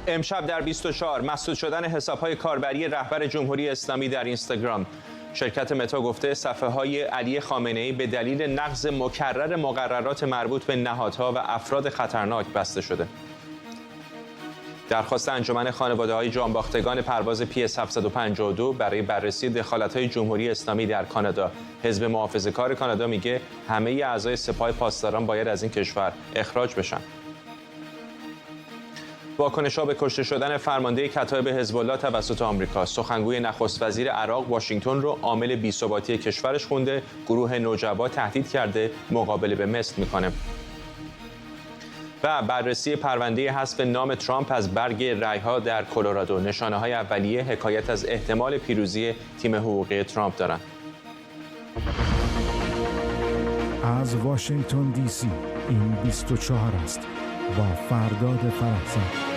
امشب در 24 مسدود شدن حساب‌های کاربری رهبر جمهوری اسلامی در اینستاگرام. شرکت متا گفته صفحه‌های علی خامنه‌ای به دلیل نقض مکرر مقررات مربوط به نهادها و افراد خطرناک بسته شده. درخواست انجمن خانواده‌های جانباختگان پرواز PS 752 برای بررسی دخالت‌های جمهوری اسلامی در کانادا. حزب محافظه‌کار کانادا میگه همه اعضای سپاه پاسداران باید از این کشور اخراج بشن. واکنش‌ها به کشته شدن فرمانده کتایب حزب الله توسط آمریکا. سخنگوی نخست وزیر عراق واشنگتن رو عامل بی‌ثباتی کشورش خونده. گروه نوجبا تهدید کرده مقابله به مثل میکنه. و بررسی پرونده حذف نام ترامپ از برگ رأی‌ها در کلرادو. نشانه‌های اولیه حکایت از احتمال پیروزی تیم حقوقی ترامپ دارند. از واشنگتن دی سی این 24 است با فرداد فرحزاد.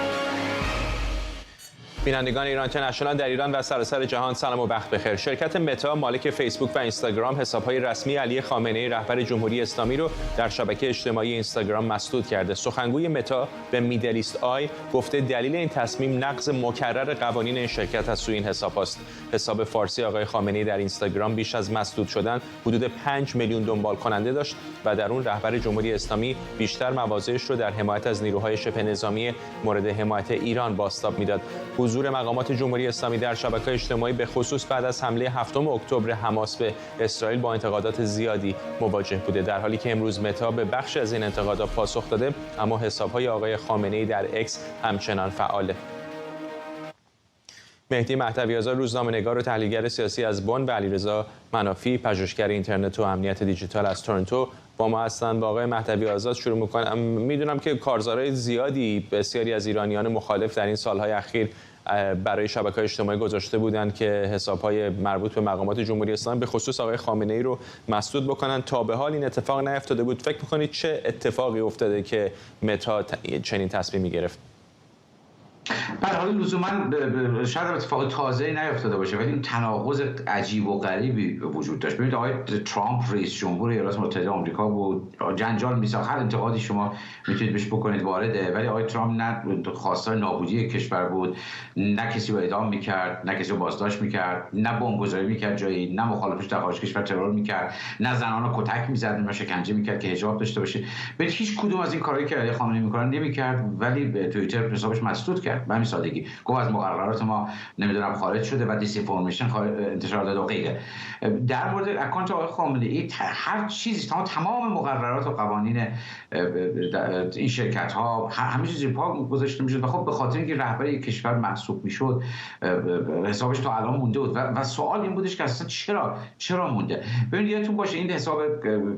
بینندگان ایران اینترنشنال در ایران و سراسر جهان سلام و وقت بخیر. شرکت متا مالک فیسبوک و اینستاگرام حساب‌های رسمی علی خامنه‌ای رهبر جمهوری اسلامی رو در شبکه اجتماعی اینستاگرام مسدود کرده. سخنگوی متا به میدل ایست آی گفته دلیل این تصمیم نقض مکرر قوانین این شرکت از سوی این حساب است. حساب فارسی آقای خامنه‌ای در اینستاگرام بیش از مسدود شدن حدود 5 میلیون دنبال کننده داشت و در اون رهبر جمهوری اسلامی بیشتر مواضعش رو در حمایت از نیروهای شبه نظامی مورد حمایت ایران بازتاب میداد. حضور مقامات جمهوری اسلامی در شبکه‌های اجتماعی به خصوص بعد از حمله 7 اکتبر حماس به اسرائیل با انتقادات زیادی مواجه بوده، در حالی که امروز متا به بخشی از این انتقادات پاسخ داده، اما حساب‌های آقای خامنه‌ای در اکس همچنان فعاله. مهدی مهدوی‌آزاد روزنامه‌نگار و تحلیلگر سیاسی از بن و علیرضا منافی پژوهشگر اینترنت و امنیت دیجیتال از تورنتو با ما هستند. با آقای مهدوی‌آزاد شروع می‌کنم. میدونم که کارزارهای زیادی بسیاری از ایرانیان مخالف در این سال‌های اخیر برای شبکه‌های اجتماعی گذاشته بودند که حساب‌های مربوط به مقامات جمهوری اسلامی به خصوص آقای خامنه‌ای رو مسدود بکنن. تا به حال این اتفاق نیفتاده بود. فکر می‌کنید چه اتفاقی افتاده که متا چنین تصمیمی گرفت؟ بله، حالا لزوما شاید اتفاق تازه‌ای نیفتاده باشه، ولی این تناقض عجیب و غریبی وجود داشت. ببینید آقای ترامپ رئیس جمهور ایالات متحده آمریکا بود، جنجال میساخت، هر انتقادی شما میتونید بهش بکنید وارده، ولی آقای ترامپ نه خواستار نابودی کشور بود، نه کسی رو اعدام میکرد، نه کسی رو بازداشت میکرد، نه بمبگذاری میکرد جایی، نه مخالفش در خارج کشور ترور میکرد، نه زنان رو کتک میزد، نه شکنجه میکرد که حجاب داشته باشه. ببینید هیچ کدوم از این کارهایی که علی خامنه‌ای میکنن نمیکرد، ولی به توییتر حسابش مسدود کرد. به همین سادگی گفت از مقررات ما نمیدونم خارج شده و دیس اینفورمیشن انتشار داده و غیره. در مورد اکانت آقای خامنه‌ای هر چیزی، تمام مقررات و قوانین این شرکت ها همه چیز پا گذاشته میشد و خب به خاطر اینکه رهبر یک کشور محسوب میشد حسابش تا الان مونده بود و سوال این بودش که اصلا چرا مونده. ببینید یادتون باشه این حساب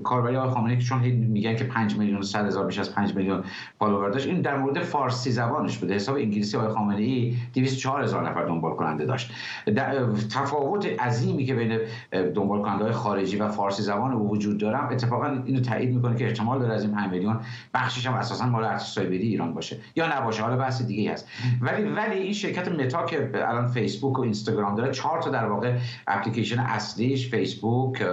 کاربری آقای خامنه‌ای که چون میگن که 5 میلیون و 100 هزار بیش از 5 میلیون فالوور داشت، این در مورد فارسی زبانش بوده. حساب انگلیسی آقای خامنه‌ای 204 هزار نفر دنبال کننده داشت. تفاوت عظیمی که بین دنبال کننده‌های خارجی و فارسی زبان وجود داره اتفاقا اینو تایید میکنه که احتمال داره از این 5 میلیون بخشش هم اساسا مال ارتش سایبری ایران باشه یا نباشه، حالا بحث دیگه هست. ولی این شرکت متا که الان فیسبوک و اینستاگرام داره، 4 تا در واقع اپلیکیشن اصلیش فیسبوک،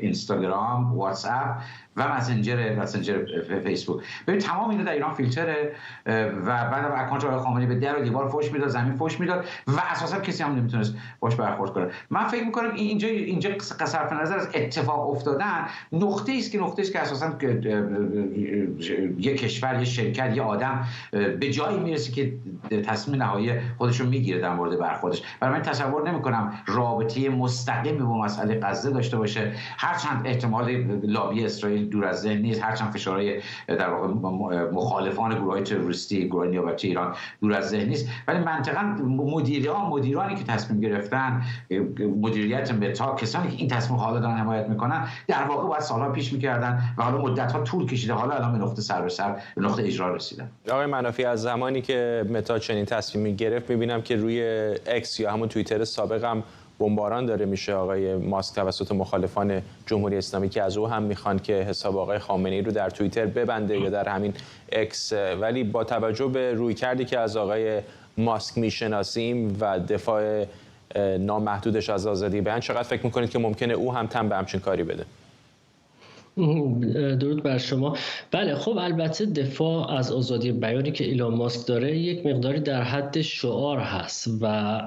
اینستاگرام، واتس اپ و مسنجر فیسبوک. ببین تمام اینا در ایران فیلتره و بعدم اکانت آقای خامنه‌ای به در و دیوار فوش میداد، زمین فوش میداد و اساسا کسی هم نمیتونست باش برخورد کنه. من فکر میکنم اینجا صرف نظر از اتفاق افتادن نقطه است که اساسا یک کشور، یک شرکت، یک آدم به جایی میرسه که تصمیم نهایی خودش رو میگیره در مورد برخوردش. برای من تصور نمیکنم رابطه مستقیمی با مسئله غزه داشته باشه، هرچند احتمال لابی اسرائیل دور از ذهن نیست، هرچند فشارهای در واقع مخالفان گروه‌های تروریستی، گروه نیابتی ایران دور از ذهن نیست، ولی منطقاً مدیرانی که تصمیم گرفتن، مدیریت متا، کسانی که این تصمیم حالا دارن حمایت میکنن، در واقع باید سالها پیش میکردن و حالا مدت‌ها طول کشیده، حالا الان به نقطه سر به سر به نقطه اجرا رسیدن. آقای منافی، از زمانی که متا چنین تصمیمی گرفت میبینم که روی اکس یا همون توییتر سابقم بمباران داره میشه آقای ماسک توسط مخالفان جمهوری اسلامی که از او هم میخوان که حساب آقای خامنه‌ای رو در توییتر ببنده یا در همین اکس، ولی با توجه به رویکردی که از آقای ماسک میشناسیم و دفاع نامحدودش از آزادی بیان، چقدر فکر میکنید که ممکنه او هم تن به همچین کاری بده؟ درود بر شما. بله خب البته دفاع از آزادی بیانی که ایلان ماسک داره یک مقداری در حد شعار هست و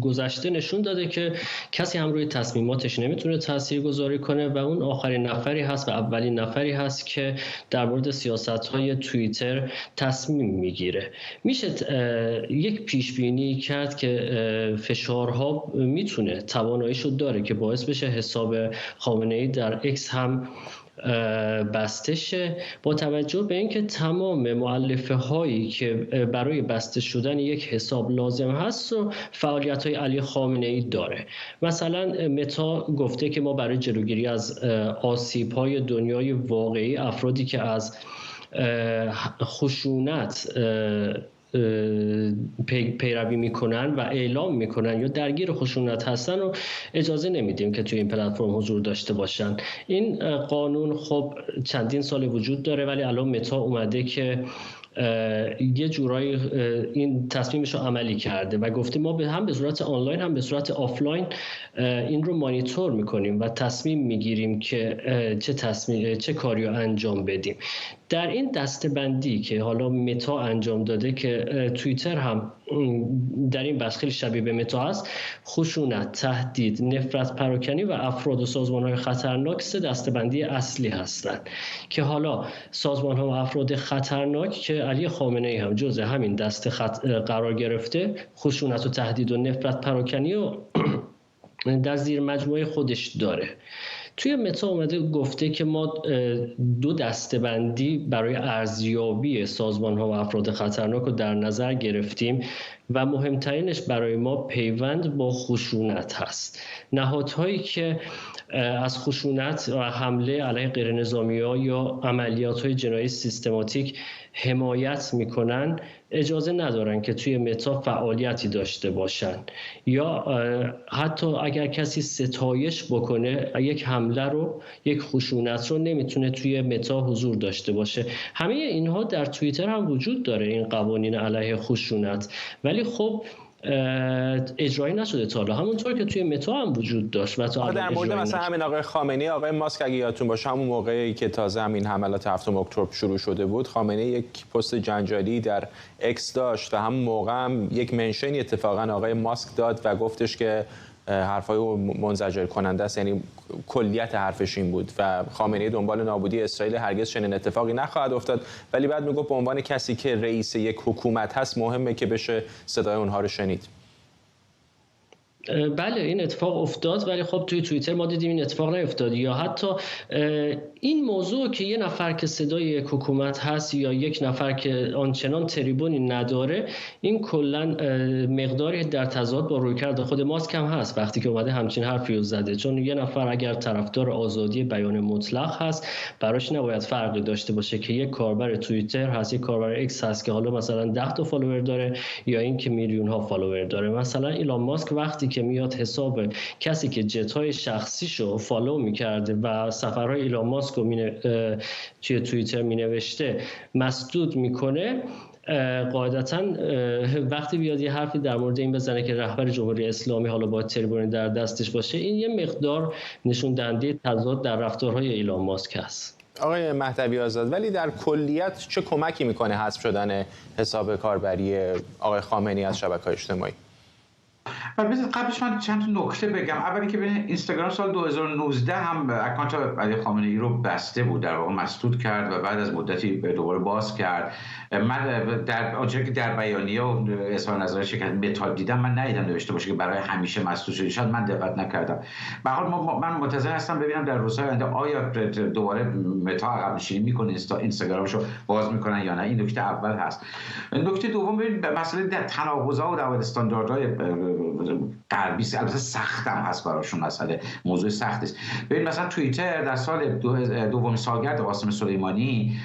گذشته نشون داده که کسی هم روی تصمیماتش نمیتونه تاثیرگذاری کنه و اون آخرین نفری هست و اولین نفری هست که در مورد سیاست‌های توییتر تصمیم میگیره. میشه یک پیش بینی کرد که فشارها میتونه تواناییشو داره که باعث بشه حساب خامنه‌ای در اکس هم بسته شه، با توجه به اینکه تمام مؤلفه هایی که برای بسته شدن یک حساب لازم هست و فعالیت های علی خامنه ای داره. مثلا متا گفته که ما برای جلوگیری از آسیب های دنیای واقعی افرادی که از خشونت پیروی میکنن و اعلام میکنن یا درگیر خشونت هستن و اجازه نمیدیم که توی این پلتفرم حضور داشته باشن. این قانون خب چندین سال وجود داره ولی الان متا اومده که یه جورایی این تصمیمش رو عملی کرده و گفته ما هم به صورت آنلاین هم به صورت آفلاین این رو مانیتور میکنیم و تصمیم میگیریم که چه کاری رو انجام بدیم. در این دسته‌بندی که حالا متا انجام داده که توییتر هم در این بخش خیلی شبیه به متا هست، خشونت، تهدید، نفرت پراکنی و افراد و سازمان‌های خطرناک سه دسته‌بندی اصلی هستند که حالا سازمان‌ها و افراد خطرناک که علی خامنه‌ای هم جزء همین دسته قرار گرفته، خشونت و تهدید و نفرت پراکنی و در زیر مجموعه خودش داره. توی متا اومده گفته که ما دو دسته‌بندی برای ارزیابی سازمان‌ها و افراد خطرناک رو در نظر گرفتیم و مهمترینش برای ما پیوند با خشونت هست. نهادهایی که از خشونت و حمله علیه غیرنظامی‌ها یا عملیات‌های جنایی سیستماتیک حمایت میکنن اجازه ندارن که توی متا فعالیتی داشته باشن، یا حتی اگر کسی ستایش بکنه یک حمله رو، یک خشونت رو، نمیتونه توی متا حضور داشته باشه. همه اینها در توییتر هم وجود داره، این قوانین علیه خشونت، ولی خب اجرایی نشده تا حالا، همونطور که توی متا هم وجود داشت و تا در مورد مثلا همین آقای خامنه‌ای، آقای ماسک اگه یادتون باشه همون موقعی که تازه همین حملات 7 اکتبر شروع شده بود، خامنه‌ای یک پست جنجالی در اکس داشت و همون موقع هم یک منشنی اتفاقا آقای ماسک داد و گفتش که حرفای منزجر کننده است، یعنی کلیت حرفش این بود و خامنه‌ای دنبال نابودی اسرائیل، هرگز چنین اتفاقی نخواهد افتاد، ولی بعد میگفت به عنوان کسی که رئیس یک حکومت هست مهمه که بشه صدای اونها رو شنید. بله این اتفاق افتاد، ولی خب توی توییتر ما دیدیم این اتفاق نیفتاد. یا حتی این موضوع که یه نفر که صدای یک حکومت هست یا یک نفر که آنچنان تریبونی نداره، این کلا مقداری در تضاد با رویکرد خود ماسک هم هست وقتی که اومده همچین حرفی رو زده. چون یه نفر اگر طرفدار آزادی بیان مطلق هست، براش نباید فرقی داشته باشه که یک کاربر توییتر هست، یک کاربر اکس هست که حالا مثلا 10 تا فالوور داره یا این که میلیون ها فالوور داره. مثلا ایلان ماسک وقتی که میاد حساب کسی که جت‌های شخصیشو فالو می‌کرده و سفرهای ایلان ماسک رو توی توییتر می‌نوشته مسدود می‌کنه، قاعدتاً وقتی بیاد یه حرفی در مورد این بزنه که رهبر جمهوری اسلامی حالا باید تریبونی در دستش باشه، این یه مقدار نشون دهنده تضاد در رفتارهای ایلان ماسک است. آقای مهدوی آزاد، ولی در کلیت چه کمکی می‌کنه حذف شدن حساب کاربری آقای خامنه‌ای از شبکه‌های اجتماعی؟ بذار قبلش من چند تا نکته بگم. اولی که ببینید اینستاگرام سال 2019 هم اکانت علی خامنه‌ای رو بسته بود، در واقع مسدود کرد و بعد از مدتی دوباره باز کرد. من در آنچه که در بیانیه و اظهار نظر شرکت متا دیدم، من ندیدم نوشته باشه که برای همیشه مسدود شده. شاید من دقت نکردم. به هر حال من منتظر هستم ببینم در روزهای آینده آیا دوباره متا عقب نشینی میکنه، اینستاگرامشو باز میکنن یا نه. این نکته اول هست. نکته دوم، ببینید مسئله در تناقض‌ها و در استانداردهای غربی البته سخت هم هست براشون، مسئله موضوع سختی است. ببین مثلا توییتر در سال دوم سالگرد قاسم سلیمانی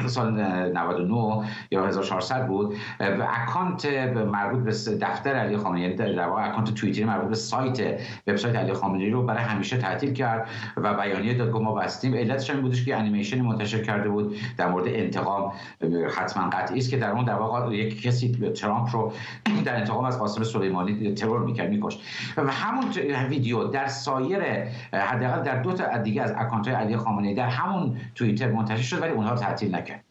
سال 99 یا 1400 بود و اکانت مربوط به دفتر علی خامنه‌ای، یعنی در واقع اکانت توییتری مربوط به سایت وبسایت علی خامنه‌ای رو برای همیشه تعطیل کرد و بیانیه داد که ما بستیم. علتش این بودش که انیمیشنی منتشر کرده بود در مورد انتقام، حتما قطعی است که در اون در واقع یک کسی ترامپ رو در انتقام از قاسم سلیمانی ترور می‌کرد، می‌کشت. و همون ویدیو در سایر حداقل در دو تا دیگه از اکانت‌های علی خامنه‌ای در همون توییتر منتشر شد ولی اونها رو تعطیل نکرد.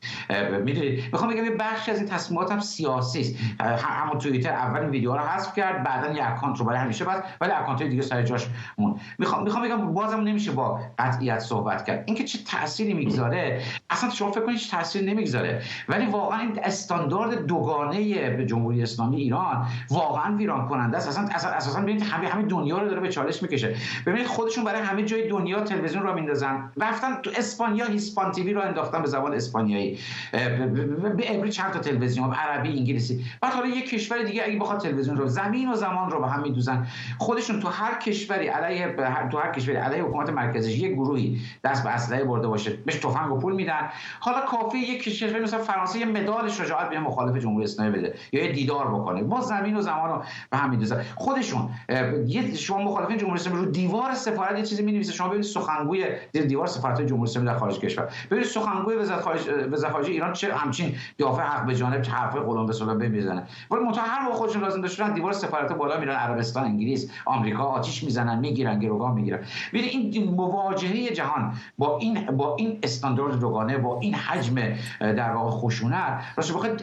میدونید میخوام بگم یه بخشی از این تصمیمات هم سیاسی است. همون توییتر اول ویدیوها رو حذف کرد، بعدن یه اکانت رو برای همیشه بست ولی اکانت‌های دیگه سر جاش مون. میخوام بگم بازم نمیشه با قطعیت صحبت کرد. اینکه چه تأثیری میگذاره اصلا شما فکر کنید چه تأثیری نمیگذاره، ولی واقعا این استاندارد دوگانه به جمهوری اسلامی ایران واقعا ویران کننده است. اساسا ببینید همه دنیا رو داره به چالش میکشه. ببینید خودشون برای همه جای دنیا تلویزیون رو میندازن، رفتن تو اسپانیا هیسپان تیوی رو انداختن به زبان اسپانیایی، به عبری چند تا تلویزیون، عربی، انگلیسی. بعد حالا یک کشور دیگه اگه بخواد تلویزیون رو، زمین و زمان رو به هم میدوزن. خودشون تو هر کشوری علیه حکومت مرکزی یک گروهی دست به اسلحه برده باشه، بهش تفنگ و پول میدن. حالا کافیه یک کشور مثلا فرانسه یه مدال شجاعت به مخالف جمهوری اسلامی بده یا یه دیدار بکنه، با زمین و زمان رو به هم میدوزن. خودشون شما مخالفین جمهوری اسلامی رو دیوار سفارت یه چیزی می‌نویسه، شما ببینید سخنگوی دیوار سفارت جمهوری اسلامی در خارج کشور، ببینید سخنگوی وزارت خارجه ایران چه همچین قیافه حق به جانب حرفای قلم به صلح میزنه، ولی منتها هر موقع خودشون لازم داشتن دیوار سفارت بالا میرن، عربستان، انگلیس، آمریکا آتش میزنن، میگیرن، گروگان میگیرن. ببینید این مواجهه جهان با این استاندارد دوگانه، با این حجم در واقع خشونت، راستش بخواد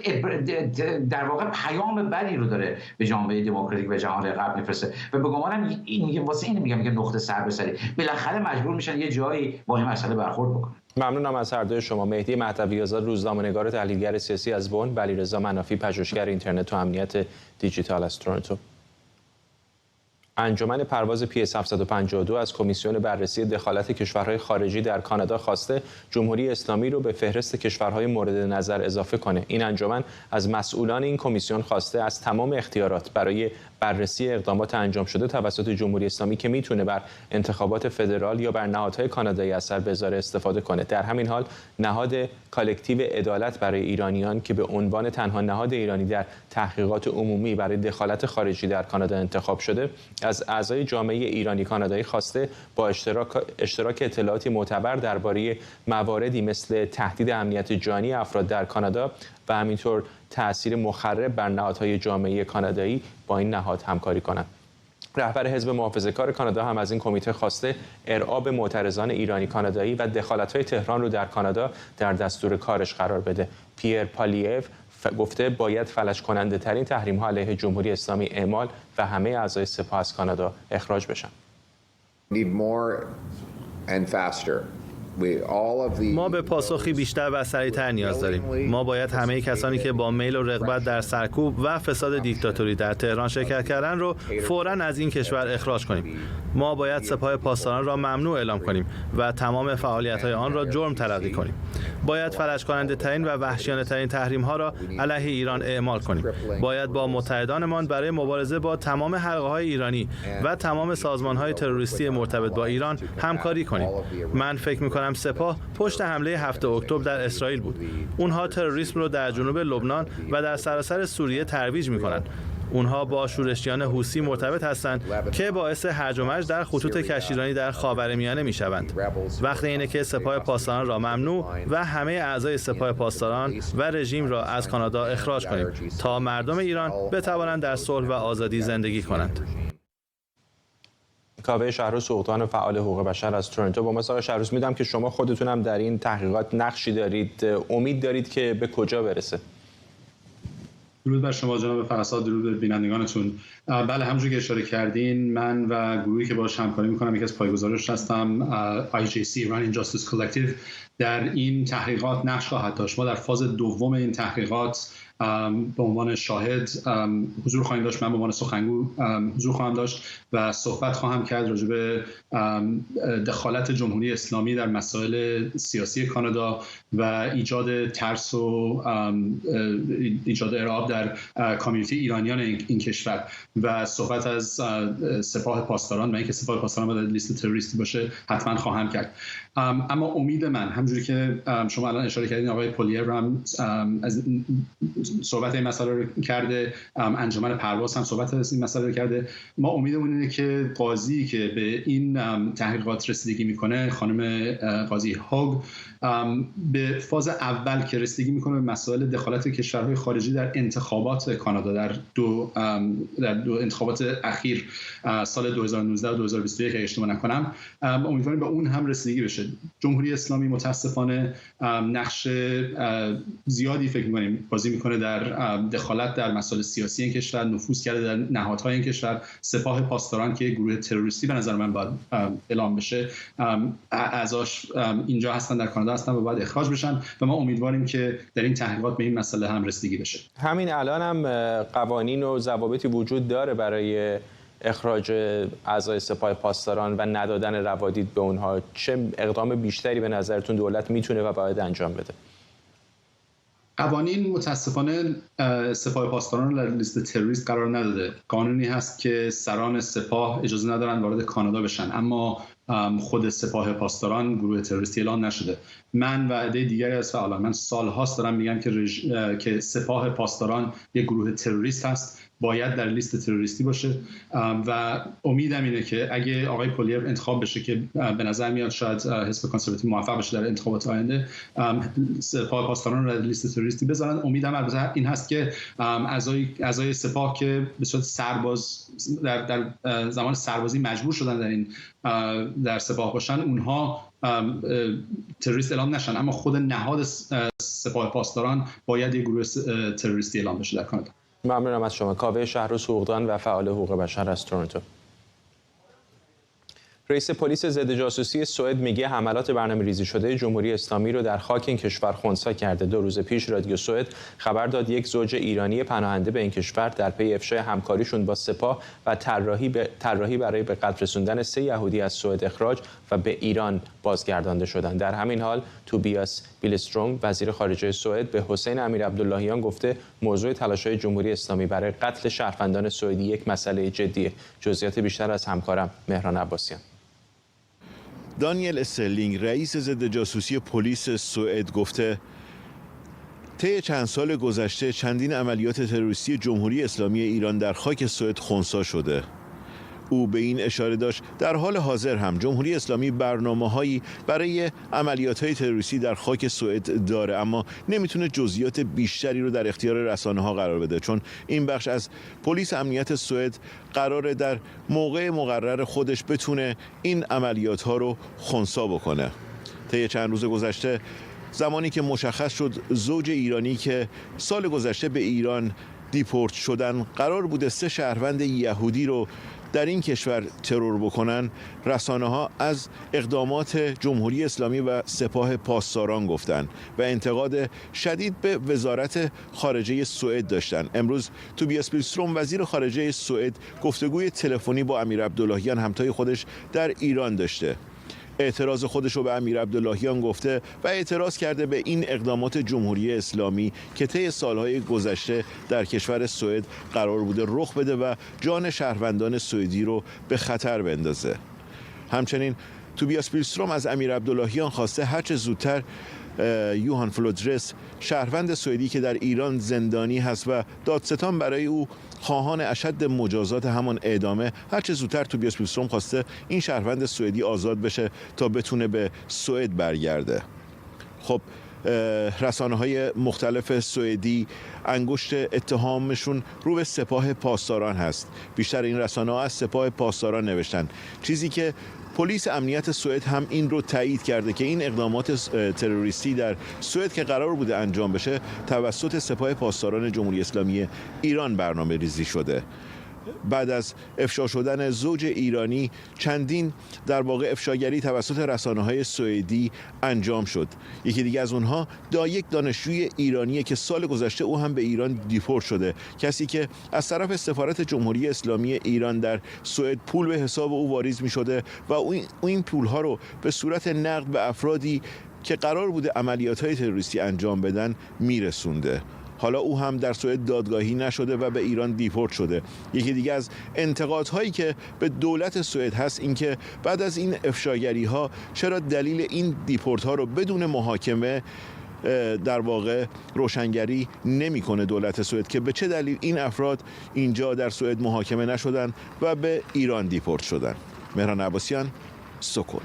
در واقع پیام بدی رو داره به جامعه دموکراتیک و جهان غرب میفرسته و به گمانم این واسه این میگم نقطه سر بسری بالاخره مجبور میشن یه جایی با این مسئله برخورد بکنن. ممنونم از هر دوی شما. مهدی مهدوی‌آزاد، روزنامه‌نگار و تحلیلگر سیاسی از بن، علیرضا منافی، پژوهشگر اینترنت و امنیت دیجیتال از تورنتو. انجمن پرواز PS 752 از کمیسیون بررسی دخالت کشورهای خارجی در کانادا خواسته جمهوری اسلامی رو به فهرست کشورهای مورد نظر اضافه کنه. این انجمن از مسئولان این کمیسیون خواسته از تمام اختیارات برای بررسی اقدامات انجام شده توسط جمهوری اسلامی که میتونه بر انتخابات فدرال یا بر نهادهای کانادایی اثر بذاره استفاده کنه. در همین حال نهاد کالکتیو عدالت برای ایرانیان که به عنوان تنها نهاد ایرانی در تحقیقات عمومی برای دخالت خارجی در کانادا انتخاب شده، از اعضای جامعه ایرانی کانادایی خواسته با اشتراک اطلاعاتی معتبر درباره مواردی مثل تهدید امنیت جانی افراد در کانادا و همینطور تأثیر مخرب بر نهادهای جامعه کانادایی با این نهاد همکاری کنند. رهبر حزب محافظه‌کار کانادا هم از این کمیته خواسته ارعاب معترضان ایرانی کانادایی و دخالت‌های تهران رو در کانادا در دستور کارش قرار بده. پیر پالیف گفته باید فلج کننده ترین تحریم ها علیه جمهوری اسلامی اعمال و همه اعضای سپاه از کانادا اخراج بشن. ما به پاسخی بیشتر و سریعتر نیاز داریم. ما باید همه کسانی که با میل و رغبت در سرکوب و فساد دیکتاتوری در تهران شرکت کردن رو فوراً از این کشور اخراج کنیم. ما باید سپاه پاسداران را ممنوع اعلام کنیم و تمام فعالیت‌های آن را جرم تلقی کنیم. باید فلج کننده ترین و وحشیانه ترین تحریم ها را علیه ایران اعمال کنیم. باید با متحدانمان برای مبارزه با تمام حلقه‌های ایرانی و تمام سازمان‌های تروریستی مرتبط با ایران همکاری کنیم. من فکر می‌کنم سپاه پشت حمله 7 اکتبر در اسرائیل بود. اونها تروریسم رو در جنوب لبنان و در سراسر سوریه ترویج می‌کنند. اونها با شورشیان حوثی مرتبط هستند که باعث هرج و مرج در خطوط کشتیرانی در خاورمیانه میشوند. وقت اینه که سپاه پاسداران را ممنوع و همه اعضای سپاه پاسداران و رژیم را از کانادا اخراج کنیم تا مردم ایران بتوانند در صلح و آزادی زندگی کنند. کاوه شهروز سوقتان فعال حقوق بشر از تورنتو. با مساق شهروز میدم که شما خودتون هم در این تحقیقات نقشی دارید، امید دارید که به کجا برسه؟ درود بر شما جناب فرساد، درود به بینندگانتون. بله، همونجوری که اشاره کردین، من و گروهی که باهاش همکاری میکنم، یکی از پایه‌گذارانش هستم، IJC Iranian Justice Collective، در این تحقیقات نقش خواهد داشت. ما در فاز دوم این تحقیقات به عنوان شاهد حضور خواهیم داشت. من به عنوان سخنگو حضور خواهم داشت و صحبت خواهم کرد راجع به دخالت جمهوری اسلامی در مسائل سیاسی کانادا و ایجاد ترس و ایجاد ارعاب در کامیونیتی ایرانیان این کشور و صحبت از سپاه پاسداران و اینکه سپاه پاسداران باید لیست تروریستی باشه حتما خواهم کرد. اما امید من همونجوری که شما الان اشاره کردین، آقای پولیر هم از صحبت این مسئله رو کرده، انجمن پرواز هم صحبت از این مسئله رو کرده. ما امیدمون اینه که قاضی که به این تحقیقات رسیدگی میکنه، خانم قاضی هوگ، به فاز اول که رسیدگی میکنه به مسائل دخالت کشورهای خارجی در انتخابات کانادا در دو انتخابات اخیر سال 2019 و 2021 اگه اشتباه نکنم، امیدواریم به اون هم رسیدگی بشه. جمهوری اسلامی متاسفانه نقش زیادی فکر می‌کنیم بازی میکنه در دخالت در مسائل سیاسی این کشور، نفوذ کرده در نهادهای این کشور. سپاه پاسداران که گروه تروریستی به نظر من باید اعلام بشه، اعضاش اینجا هستن، در کانادا هستن و باید اخراج بشن و ما امیدواریم که در این تحقیقات به این مسئله هم رسیدگی بشه. همین الان هم قوانین و ضوابطی وجود داره برای اخراج اعضای سپاه پاسداران و ندادن روادید به اونها. چه اقدام بیشتری به نظرتون دولت میتونه و باید انجام بده؟ قوانین متاسفانه سپاه پاسداران رو در لیست تروریست قرار نداده. قانونی هست که سران سپاه اجازه ندارن وارد کانادا بشن، اما خود سپاه پاسداران گروه تروریستی اعلام نشده. من و عده دیگری از فعالان، من سالهاست دارم میگم که سپاه پاسداران یک گروه تروریست هست، باید در لیست تروریستی باشه و امیدم اینه که اگه آقای پولیر انتخاب بشه که به نظر میاد شاید حزب کنسرواتیو موفق بشه در انتخابات آینده، سپاه پاسداران رو در لیست تروریستی بذارن. امیدم البته این هست که اعضای سپاه که به صورت سرباز در زمان سربازی مجبور شدن در سپاه باشن، اونها تروریست اعلام نشن، اما خود نهاد سپاه پاسداران باید یک گروه تروریستی اعلام بشه در کانادا. ممنونم از شما. کاوه شهروز حقوقدان و فعال حقوق بشر از تورنتو. رئیس پلیس ضد جاسوسی سوئد میگه حملات برنامه‌ریزی شده جمهوری اسلامی رو در خاک این کشور خنثی کرده. 2 روز پیش رادیو سوئد خبر داد یک زوج ایرانی پناهنده به این کشور در پی افشای همکاریشون با سپاه و طراحی برای به قتل رسوندن 3 یهودی از سوئد اخراج و به ایران بازگردانده شدند. در همین حال توبیاس بیلستروم وزیر خارجه سوئد به حسین امیرعبداللهیان گفته موضوع تلاش‌های جمهوری اسلامی برای قتل شهروندان سوئدی یک مسئله جدیه. جزئیات بیشتر از همکارم مهران عباسیان. دانیل استرلینگ رئیس ضد جاسوسی پلیس سوئد گفته طی چند سال گذشته چندین عملیات تروریستی جمهوری اسلامی ایران در خاک سوئد خنثی شده. او به این اشاره داشت در حال حاضر هم جمهوری اسلامی برنامه‌هایی برای عملیات‌های تروریستی در خاک سوئد داره، اما نمیتونه جزئیات بیشتری رو در اختیار رسانه‌ها قرار بده، چون این بخش از پلیس امنیت سوئد قراره در موقع مقرر خودش بتونه این عملیات‌ها رو خنثی بکنه. طی چند روز گذشته زمانی که مشخص شد زوج ایرانی که سال گذشته به ایران دیپورت شدن قرار بوده 3 شهروند یهودی رو در این کشور ترور بکنن، رسانه‌ها از اقدامات جمهوری اسلامی و سپاه پاسداران گفتن و انتقاد شدید به وزارت خارجه سوئد داشتن. امروز توبیاس بیلستروم وزیر خارجه سوئد گفتگوی تلفنی با امیرعبداللهیان همتای خودش در ایران داشته. اعتراض خودش رو به امیرعبداللهیان گفته و اعتراض کرده به این اقدامات جمهوری اسلامی که طی سالهای گذشته در کشور سوئد قرار بوده رخ بده و جان شهروندان سوئدی رو به خطر بندازه. همچنین توبیاس بیلستروم از امیرعبداللهیان خواسته هرچه زودتر یوهان فلودرس، شهروند سوئدی که در ایران زندانی هست و دادستان برای او خواهان اشد مجازات همان اعدامه، هرچه زودتر توبیاس بیلستروم خواسته این شهروند سوئدی آزاد بشه تا بتونه به سوئد برگرده. خب رسانه‌های مختلف سوئدی انگشت اتهامشون رو به سپاه پاسداران هست. بیشتر این رسانه‌ها از سپاه پاسداران نوشتن، چیزی که پلیس امنیت سوئد هم این رو تایید کرده که این اقدامات تروریستی در سوئد که قرار بوده انجام بشه توسط سپاه پاسداران جمهوری اسلامی ایران برنامه‌ریزی شده. بعد از افشا شدن زوج ایرانی چندین در واقع افشاگری توسط رسانه‌های سوئدی انجام شد. یکی دیگه از اونها یک دانشجوی ایرانیه که سال گذشته او هم به ایران دیپورت شده، کسی که از طرف سفارت جمهوری اسلامی ایران در سوئد پول به حساب او واریز می‌شده و این پول‌ها رو به صورت نقد به افرادی که قرار بوده عملیات‌های تروریستی انجام بدن میرسونده. حالا او هم در سوئد دادگاهی نشده و به ایران دیپورت شده. یکی دیگه از انتقادهایی که به دولت سوئد هست اینکه بعد از این افشاگری‌ها چرا دلیل این دیپورت ها رو بدون محاکمه در واقع روشنگری نمیکنه دولت سوئد که به چه دلیل این افراد اینجا در سوئد محاکمه نشدن و به ایران دیپورت شدن. مهران عباسیان، سکون.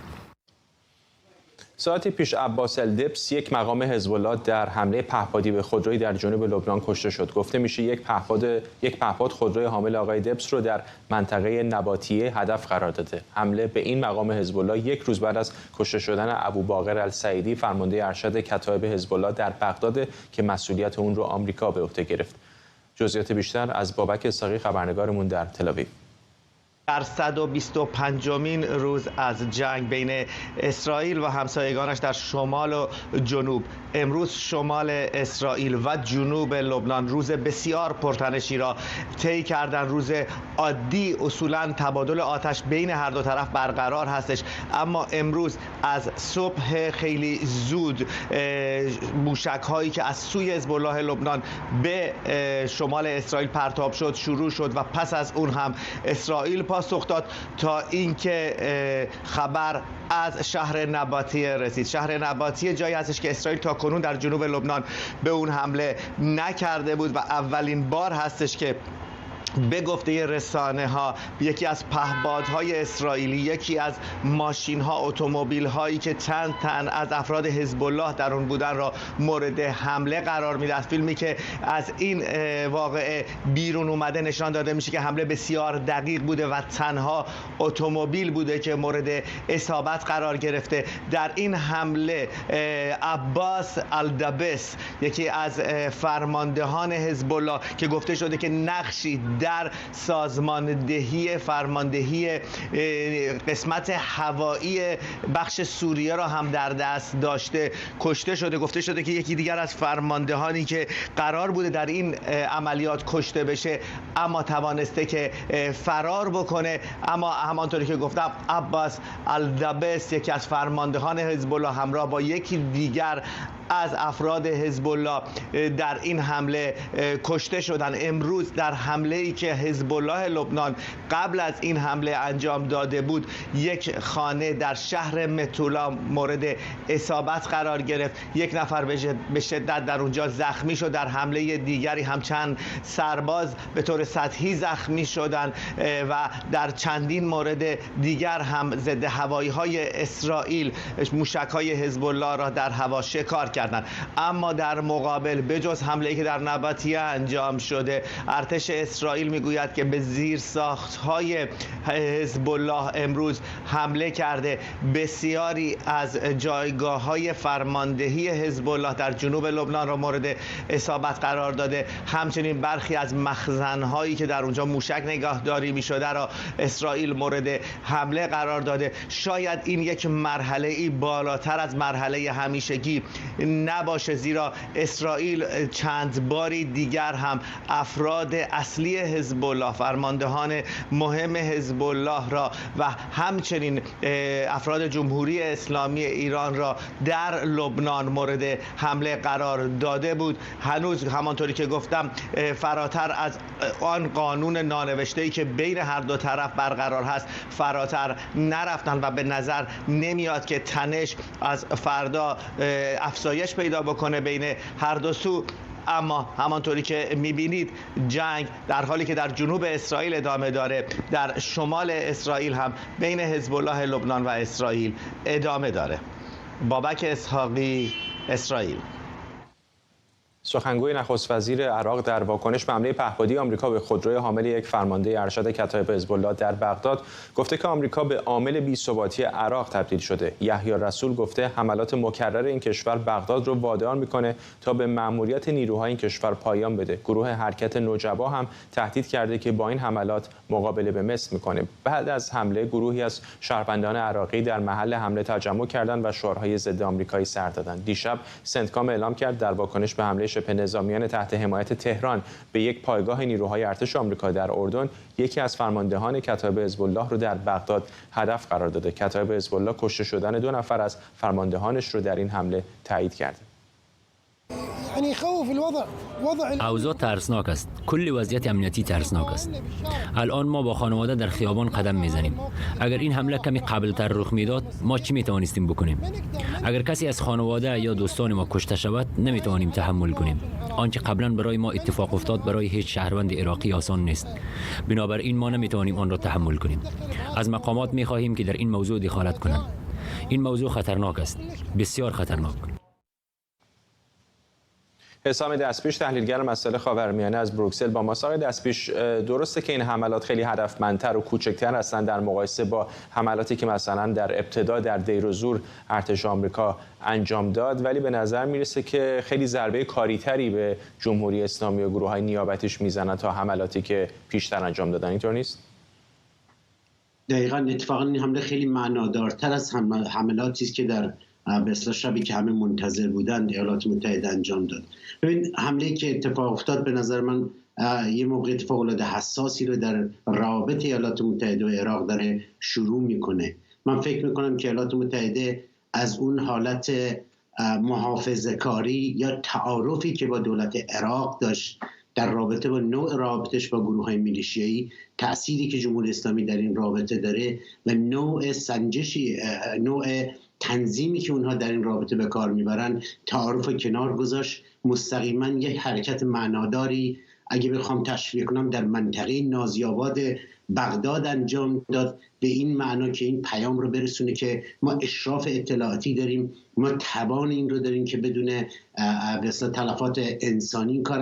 ساعتی پیش عباس الدبس، یک مقام حزب الله، در حمله پهپادی به خودرویی در جنوب لبنان کشته شد. گفته میشه یک پهپاد خودروی حامل آقای دبس رو در منطقه نباتیه هدف قرار داده. حمله به این مقام حزب الله یک روز بعد از کشته شدن ابوباقر السعیدی، فرمانده ارشد کتایب حزب الله در بغداد که مسئولیت اون رو آمریکا به عهده گرفت. جزئیات بیشتر از بابک اسحاقی، خبرنگارمون در تل‌آویو. در 125مین روز از جنگ بین اسرائیل و همسایگانش در شمال و جنوب، امروز شمال اسرائیل و جنوب لبنان روز بسیار پرتنشی را طی کردن. روز عادی اصولا تبادل آتش بین هر دو طرف برقرار هستش، اما امروز از صبح خیلی زود موشک هایی که از سوی حزب الله لبنان به شمال اسرائیل پرتاب شد شروع شد و پس از اون هم اسرائیل پاسخ داد تا اینکه خبر از شهر نباتیه رسید. شهر نباتیه جایی هستش که اسرائیل تا کنون در جنوب لبنان به اون حمله نکرده بود و اولین بار هستش که به گفته رسانه ها یکی از پهپادهای اسرائیلی، یکی از ماشین ها، اتومبیل هایی که چند تن از افراد حزب الله در اون بودن را مورد حمله قرار میده. از فیلمی که از این واقعه بیرون اومده نشان داده میشه که حمله بسیار دقیق بوده و تنها اتومبیل بوده که مورد اصابت قرار گرفته. در این حمله عباس الدبس، یکی از فرماندهان حزب الله که گفته شده که نقشی در سازماندهی فرماندهی قسمت هوایی بخش سوریه را هم در دست داشته، کشته شده. گفته شده که یکی دیگر از فرماندهانی که قرار بوده در این عملیات کشته بشه اما توانسته که فرار بکنه. اما همانطوری که گفتم عباس الدبس، یکی از فرماندهان حزب الله، همراه با یکی دیگر از افراد حزب الله در این حمله کشته شدند. امروز در حمله‌ای که حزب الله لبنان قبل از این حمله انجام داده بود، یک خانه در شهر متولا مورد اصابت قرار گرفت. یک نفر به شدت در اونجا زخمی شد. در حمله دیگری هم چند سرباز به طور سطحی زخمی شدند و در چندین مورد دیگر هم ضد هوایی‌های اسرائیل موشک‌های حزب الله را در هوا شکار کردند. اما در مقابل بجز حمله‌ای که در نباتیه انجام شده، ارتش اسرائیل میگوید که به زیرساخت‌های حزب الله امروز حمله کرده. بسیاری از جایگاه‌های فرماندهی حزب الله در جنوب لبنان را مورد اصابت قرار داده. همچنین برخی از مخزن‌هایی که در اونجا موشک نگهداری می‌شده را اسرائیل مورد حمله قرار داده. شاید این یک مرحله‌ای بالاتر از مرحله همیشگی نباشه، زیرا اسرائیل چند باری دیگر هم افراد اصلی حزب الله، فرماندهان مهم حزب الله را و همچنین افراد جمهوری اسلامی ایران را در لبنان مورد حمله قرار داده بود. هنوز همانطوری که گفتم فراتر از آن قانون نانوشته‌ای که بین هر دو طرف برقرار هست فراتر نرفتن و به نظر نمیاد که تنش از فردا افزایش پیدا بکنه بین هر دو سو. اما همانطوری که میبینید جنگ در حالی که در جنوب اسرائیل ادامه داره، در شمال اسرائیل هم بین حزب الله لبنان و اسرائیل ادامه داره. بابک اسحاقی، اسرائیل. سخنگوی نخست وزیر عراق در واکنش به حمله پهپادی آمریکا به خودروی حامل یک فرمانده ارشد کتایب حزب الله در بغداد گفته که آمریکا به عامل بی‌ثباتی عراق تبدیل شده. یحیی رسول گفته حملات مکرر این کشور بغداد رو وادار میکنه تا به مأموریت نیروهای این کشور پایان بده. گروه حرکت نجبا هم تهدید کرده که با این حملات مقابله به مصر میکنه. بعد از حمله گروهی از شهروندان عراقی در محل حمله تجمع کردند و شعارهای ضد آمریکایی سر دادند. دیشب سنتکام اعلام کرد در واکنش به حمله شبه نظامیان تحت حمایت تهران به یک پایگاه نیروهای ارتش آمریکا در اردن، یکی از فرماندهان کتایب حزب الله رو در بغداد هدف قرار داده. کتایب حزب الله کشته شدن 2 نفر از فرماندهانش رو در این حمله تایید کرده. اوضاع ترسناک است. کل وضعیت امنیتی ترسناک است. الان ما با خانواده در خیابان قدم میزنیم. اگر این حمله کمی قبلتر رخ میداد ما چی میتوانستیم بکنیم؟ اگر کسی از خانواده یا دوستان ما کشته شود نمیتوانیم تحمل کنیم. آنچه قبلا برای ما اتفاق افتاد برای هیچ شهروند عراقی آسان نیست. بنابراین ما نمیتوانیم آن را تحمل کنیم. از مقامات میخواهیم که در این موضوع دخالت کنند. این موضوع خطرناک است. بسیار خطرناک. حسام دستپیش تحلیلگر مسائل خاورمیانه از بروکسل با ما. آقای دستپیش، درسته که این حملات خیلی هدفمندتر و کوچکتر هستند در مقایسه با حملاتی که مثلا در ابتدا در دیر و زور ارتش آمریکا انجام داد، ولی به نظر میرسه که خیلی ضربه کاریتری به جمهوری اسلامی و گروه‌های نیابتیش میزنن تا حملاتی که پیشتر انجام دادن. اینطور نیست؟ دقیقاً. اتفاقاً این حمله خیلی معنادارتر از حملاتی است که در به اصطلاح شبی که همه منتظر بودند ایالات متحده انجام داد. ببین، حمله که اتفاق افتاد به نظر من یه موقعیت فوق‌العاده حساسی رو در روابط ایالات متحده و عراق داره شروع میکنه. من فکر میکنم که ایالات متحده از اون حالت محافظه‌کاری یا تعارفی که با دولت عراق داشت در رابطه با نوع رابطش با گروه‌های میلیشیایی، تأثیری که جمهوری اسلامی در این رابطه داره و نوع سنجشی، نوع تنظیمی که اونها در این رابطه به کار میبرن، تعارف کنار گذاشت. مستقیما یک حرکت معناداری اگه بخوام تشریح کنم در منطقه نازی‌آباد بغداد انجام داد، به این معنا که این پیام رو برسونه که ما اشراف اطلاعاتی داریم، ما توان این رو داریم که بدون به اصطلاح تلفات انسانی این کار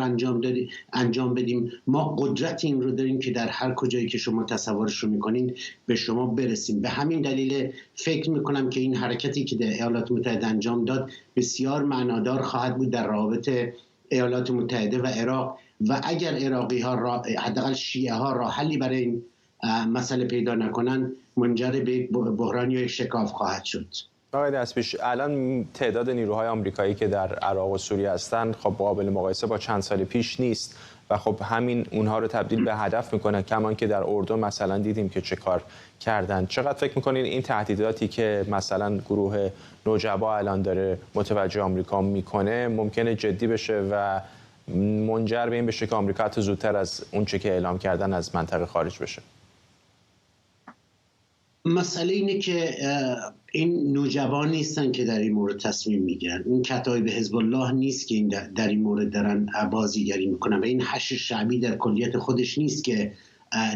انجام بدیم، ما قدرت این رو داریم که در هر کجایی که شما تصورش رو میکنین به شما برسیم. به همین دلیل فکر میکنم که این حرکتی که در ایالات متحده انجام داد بسیار معنادار خواهد بود در روابط ایالات متحده و عراق، و اگر عراقی ها حداقل شیعه ها راه حلی برای این مسئله پیدا نکنن، منجر به بحران یا شکاف خواهد شد. آقای دستپیش، الان تعداد نیروهای آمریکایی که در عراق و سوریه هستند خب قابل مقایسه با چند سال پیش نیست و خب همین اونها رو تبدیل به هدف میکنه، کمان که در اردن مثلا دیدیم که چه کار کردن. چقدر فکر میکنین این تهدیداتی که مثلا گروه نوجبا الان داره متوجه آمریکا میکنه ممکنه جدی بشه و منجر به این بشه که آمریکا حتی زودتر از اون چه که اعلام کردن از منطقه خارج بشه؟ مسئله اینه که این نوجوان نیستن که در این مورد تصمیم میگیرن. این کتایب حزب الله نیست که این در این مورد دارن بازیگری میکنن و این حشر شعبی در کلیت خودش نیست که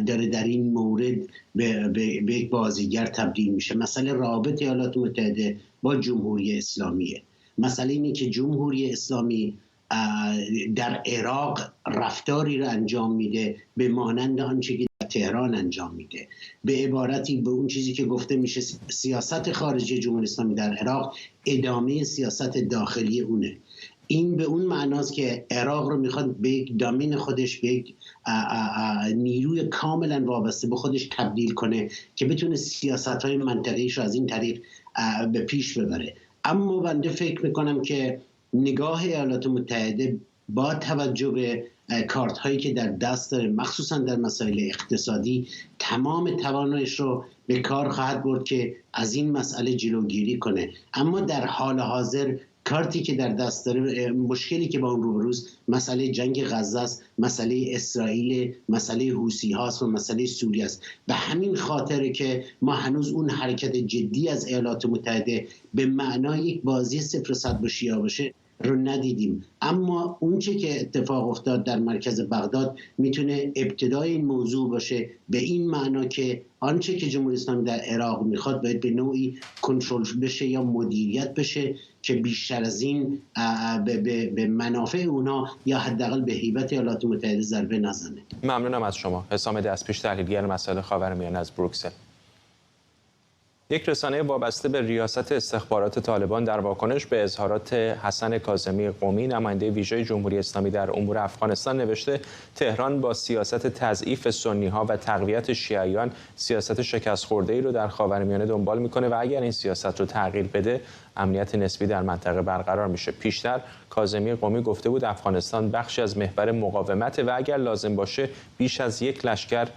داره در این مورد به یک بازیگر تبدیل میشه. مسئله رابط ایالات متحده با جمهوری اسلامیه. مسئله اینه که جمهوری اسلامی در عراق رفتاری رو انجام میده به مانند آنچه که در تهران انجام میده. به عبارتی به اون چیزی که گفته میشه سیاست خارجی جمهوری اسلامی در عراق ادامه سیاست داخلی اونه. این به اون معناست که عراق رو میخواد به یک دامین خودش، به یک نیروی کاملا وابسته به خودش تبدیل کنه که بتونه سیاست‌های منطقه‌ایش رو از این طریق به پیش ببره. اما بنده فکر میکنم که نگاه ایالات متحده با توجه به کارت هایی که در دست داره، مخصوصا در مسائل اقتصادی، تمام تواناییش رو به کار خواهد برد که از این مسئله جلوگیری کنه. اما در حال حاضر کارتی که در دست داره، مشکلی که با اون روبروست مسئله جنگ غزه است، مسئله اسرائیل، مسئله حوثی هاست و مسئله سوریه است. به همین خاطره که ما هنوز اون حرکت جدی از ایالات متحده به معنای یک بازی 0-100 با شیعه باشه رو ندیدیم. اما اونچه که اتفاق افتاد در مرکز بغداد میتونه ابتدای این موضوع باشه، به این معنا که آنچه که جمهوری اسلامی در عراق میخواد باید به نوعی کنترل بشه یا مدیریت بشه که بیشتر از این به منافع اونا یا حداقل به هیبت ایالات متحده ضربه نزنه. ممنونم از شما. حسام دستپیش، تحلیلگر مسائل خاورمیانه از بروکسل. یک رسانه وابسته به ریاست استخبارات طالبان در واکنش به اظهارات حسن کاظمی قمی، نماینده ویژه جمهوری اسلامی در امور افغانستان، نوشته تهران با سیاست تضعیف سنی‌ها و تقویت شیعیان سیاست شکست خورده‌ای رو در خاورمیانه دنبال می‌کنه و اگر این سیاست رو تغییر بده امنیت نسبی در منطقه برقرار میشه. پیشتر کاظمی قمی گفته بود افغانستان بخشی از محور مقاومت و اگر لازم باشه بیش از یک لشکر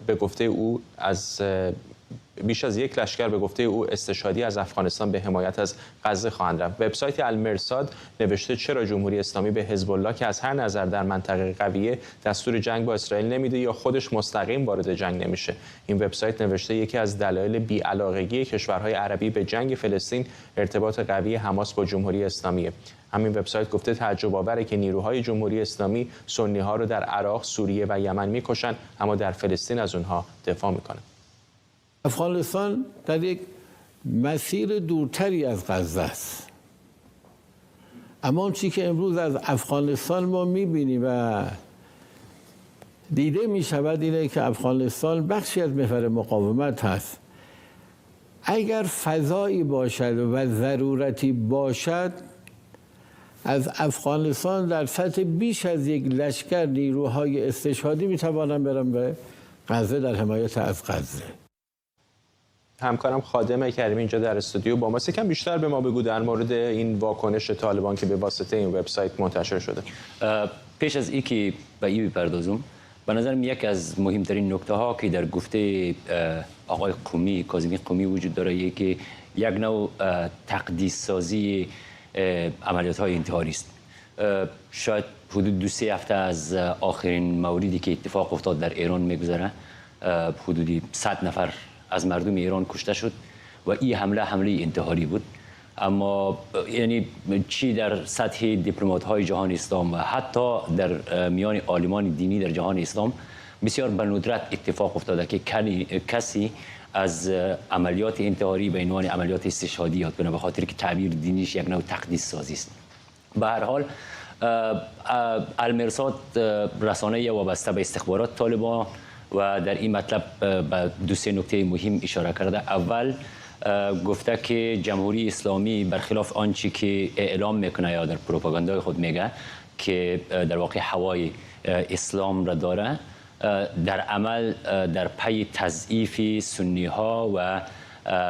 به گفته او از بیش از یک لشکر به گفته او استشهادی از افغانستان به حمایت از غزه خواهند رفت. وبسایت المرصاد نوشته چرا جمهوری اسلامی به حزب الله که از هر نظر در منطقه قویه دستور جنگ با اسرائیل نمیده یا خودش مستقیم وارد جنگ نمیشه. این وبسایت نوشته یکی از دلایل بی‌علاقگی کشورهای عربی به جنگ فلسطین ارتباط قوی حماس با جمهوری اسلامیه. همین وبسایت گفته تعجب آوره که نیروهای جمهوری اسلامی سنی‌ها رو در عراق، سوریه و یمن میکشن اما در فلسطین از اونها دفاع میکنن. افغانستان در یک مسیر دورتری از غزه است. اما اون چیزی که امروز از افغانستان ما میبینیم و دیده میشود اینه که افغانستان بخشی از محور مقاومت هست. اگر فضایی باشد و ضرورتی باشد از افغانستان در سطح بیش از یک لشکر نیروهای استشهادی میتوانند برن به غزه در حمایت از غزه. همکارم خادم کریمی اینجا در استودیو با ماست. کم بیشتر به ما بگو در مورد این واکنش طالبان که به واسطه این وبسایت منتشر شده. پیش از اینکه به این بپردازم، به نظرم یک از مهمترین نکته ها که در گفته آقای قمی، کاظمی قمی وجود داره که یک نوع تقدیس سازی عملیات های انتحاری است. شاید حدود 2-3 هفته از آخرین موردی که اتفاق افتاد در ایران میگذره، حدودی 100 نفر از مردم ایران کشته شد و این حمله انتحاری بود. اما یعنی چی در سطح دیپلمات های جهان اسلام و حتی در میان عالمان دینی در جهان اسلام بسیار به ندرت اتفاق افتاده که کسی از عملیات انتحاری به عنوان عملیات استشهادی یاد کنه، به خاطر که تعبیر دینیش یک نوع تقدیس سازی است. به هر حال المرصاد رسانه وابسته به استخبارات طالبان و در این مطلب به 2-3 نکته مهم اشاره کرده. اول گفته که جمهوری اسلامی برخلاف آنچه که اعلام میکنه یا در پروپاگاندای خود میگه که در واقع هوای اسلام را داره، در عمل در پی تضعیف سنی ها و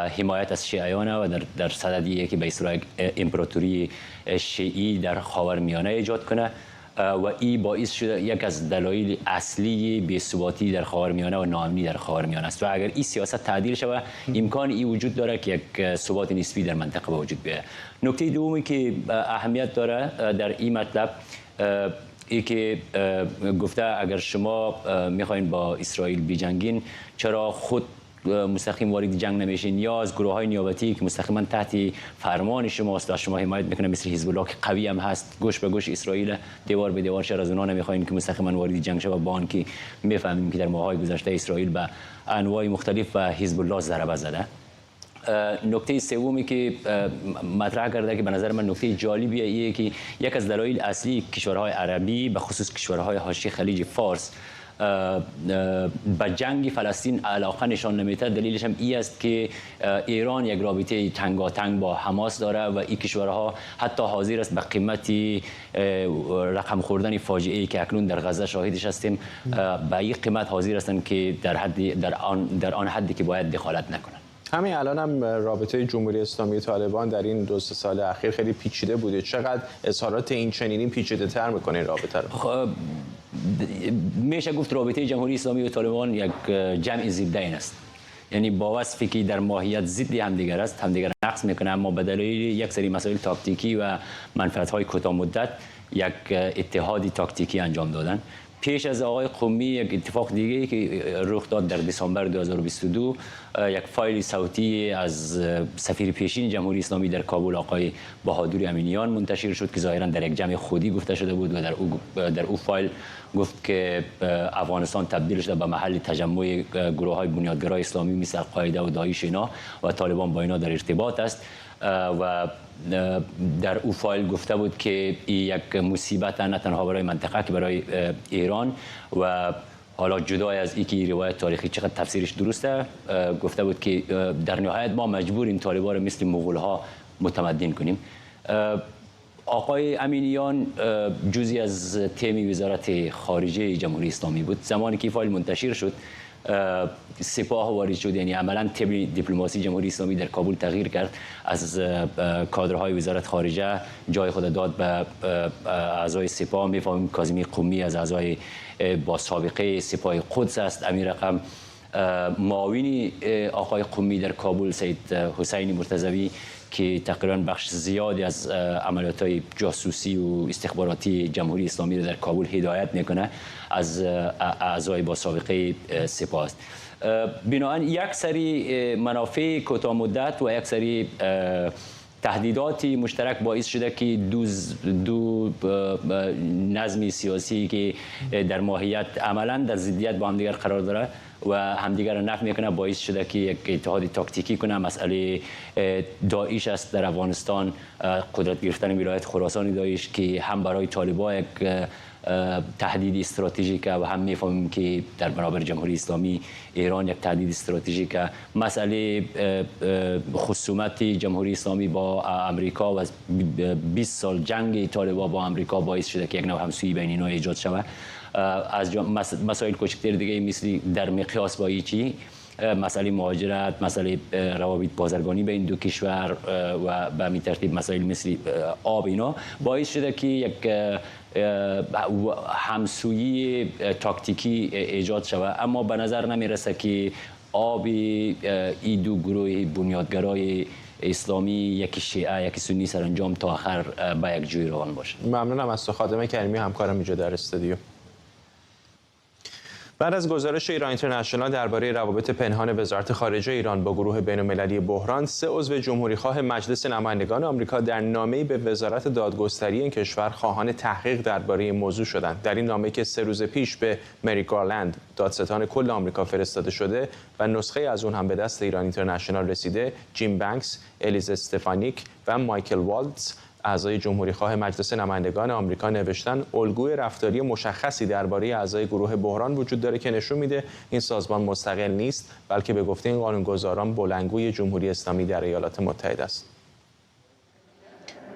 حمایت از شیعیان و در صددیه که به اصطلاح امپراتوری شیعی در خاورمیانه ایجاد کنه و این باعث شده یک از دلایل اصلی بی‌ثباتی در خاورمیانه و ناامنی در خاورمیانه است و اگر این سیاست تعدیل شود امکان این وجود داره که یک ثبات نسبی در منطقه به وجود بیاید. نکته دومی که اهمیت داره در این مطلب ای که گفته اگر شما میخواین با اسرائیل بجنگین چرا خود مستقیم وارد جنگ نمیشین یا از گروه های نیابتی که مستقیما تحت فرمان شماست و شما حمایت میکنه مثل حزب الله که قوی هم هست گوش به گوش اسرائیل دیوار به دیوار شر از اونها نمیخواین که مستقیما وارد جنگ شه و با آن که میفهمیم که در ماهای گذشته اسرائیل به انواع مختلف و حزب الله ضربه زده. نکته سومی که مطرح کرده که به نظر من نکته جالبیه ایه که یک از دلایل اصلی کشورهای عربی به خصوص کشورهای حاشیه خلیج فارس به جنگ فلسطین علاقه نشان نمیده، دلیلش هم این است که ایران یک رابطه تنگاتنگ با حماس داره و این کشورها حتی حاضر است به قیمتی رقم خوردن فاجعه‌ای که اکنون در غزه شاهدش هستیم به این قیمت حاضر هستند که در آن حدی که باید دخالت نکنند. همین الان هم رابطه جمهوری اسلامی طالبان در این 2-3 سال اخیر خیلی پیچیده بوده. چقدر اظهارات این چنینی پیچیده تر میکنه این رابطه رو؟ میشه گفت رابطه جمهوری اسلامی و طالبان یک جمع ضدین است، یعنی با وصفی که در ماهیت ضد همدیگر است، همدیگر نقص میکنه، اما به دلیل یک سری مسائل تاکتیکی و منفعت‌های کوتاه مدت یک اتحادی تاکتیکی انجام دادن. پیش از آقای قمی یک اتفاق دیگه که رخ داد در دسامبر 2022 یک فایل صوتی از سفیر پیشین جمهوری اسلامی در کابل آقای بهادر امینیان منتشر شد که ظاهرا در یک جمع خودی گفته شده بود و در او فایل گفت که افغانستان تبدیل شده به محل تجمع گروه‌های بنیادگرای اسلامی مثل القاعده و داعش اینا و طالبان با اینا در ارتباط است و در او فایل گفته بود که این یک مصیبت نه تنها برای منطقه که برای ایران و حالا جدای از اینکه روایت تاریخی چقدر تفسیرش درسته گفته بود که در نهایت ما مجبوریم طالبان رو مثل مغول‌ها متمدن کنیم. آقای امینیان جزئی از تیم وزارت خارجه جمهوری اسلامی بود. زمانی که فایل منتشر شد سپاه وارد شد، یعنی عملا تیم دیپلماسی جمهوری اسلامی در کابل تغییر کرد، از کادرهای وزارت خارجه جای خود داد به اعضای سپاه. میفهمیم کاظمی قمی از اعضای با سابقه سپاه قدس است، امیر رقم معاون آقای قمی در کابل سید حسین مرتضوی که تقریبا بخش زیادی از عملیات‌های جاسوسی و استخباراتی جمهوری اسلامی را در کابل هدایت میکنه از اعضای با سابقه سپاه است. بنابراین یک سری منافع کوتاه مدت و یک سری تهدیداتی مشترک باعث شده که دو نظم سیاسی که در ماهیت عملا در ضدیت با همدیگر قرار داره و همدیگر را نفی میکنه باعث شده که یک اتحاد تاکتیکی کنه. مسئله داعش است در افغانستان، قدرت گرفتن ولایت خراسان داعش که هم برای طالبان یک تهدید استراتژیک و هم میفهمیم که در برابر جمهوری اسلامی ایران یک تهدید استراتژیک. مسئله خصومت جمهوری اسلامی با امریکا و 20 سال جنگ طالبان با امریکا باعث شده که یک نوع همسویی بین اینها ایجاد شود. از مسائل کوچکتر دیگه مثل در مقیاس با ایچی مسئله مهاجرت، مسئله روابط بازرگانی بین دو کشور و به همین ترتیب مسائل مثل آب اینا باعث شده که یک همسویی تاکتیکی ایجاد شود. اما به نظر نمیرسه که آب این دو گروه بنیادگرای اسلامی یکی شیعه یکی سنی سرانجام تا آخر به یک جوی روان باشه. ممنونم از تو خادم کریمی، همکارم اینجا در استودیو. بعد از گزارش ایران اینترنشنال درباره روابط پنهان وزارت خارجه ایران با گروه بین‌المللی بحران، 3 عضو جمهوریخواه مجلس نمایندگان آمریکا در نامه‌ای به وزارت دادگستری این کشور خواهان تحقیق درباره این موضوع شدند. در این نامه که 3 روز پیش به مری گارلند دادستان کل آمریکا فرستاده شده و نسخه از اون هم به دست ایران اینترنشنال رسیده، جیم بانکس، الیز استفانیک و مایکل والتز اعضای جمهوریخواه مجلس نمایندگان آمریکا نوشتن الگوی رفتاری مشخصی درباره اعضای گروه بحران وجود داره که نشون میده این سازمان مستقل نیست، بلکه به گفته این قانونگذاران بلندگوی جمهوری اسلامی در ایالات متحده است.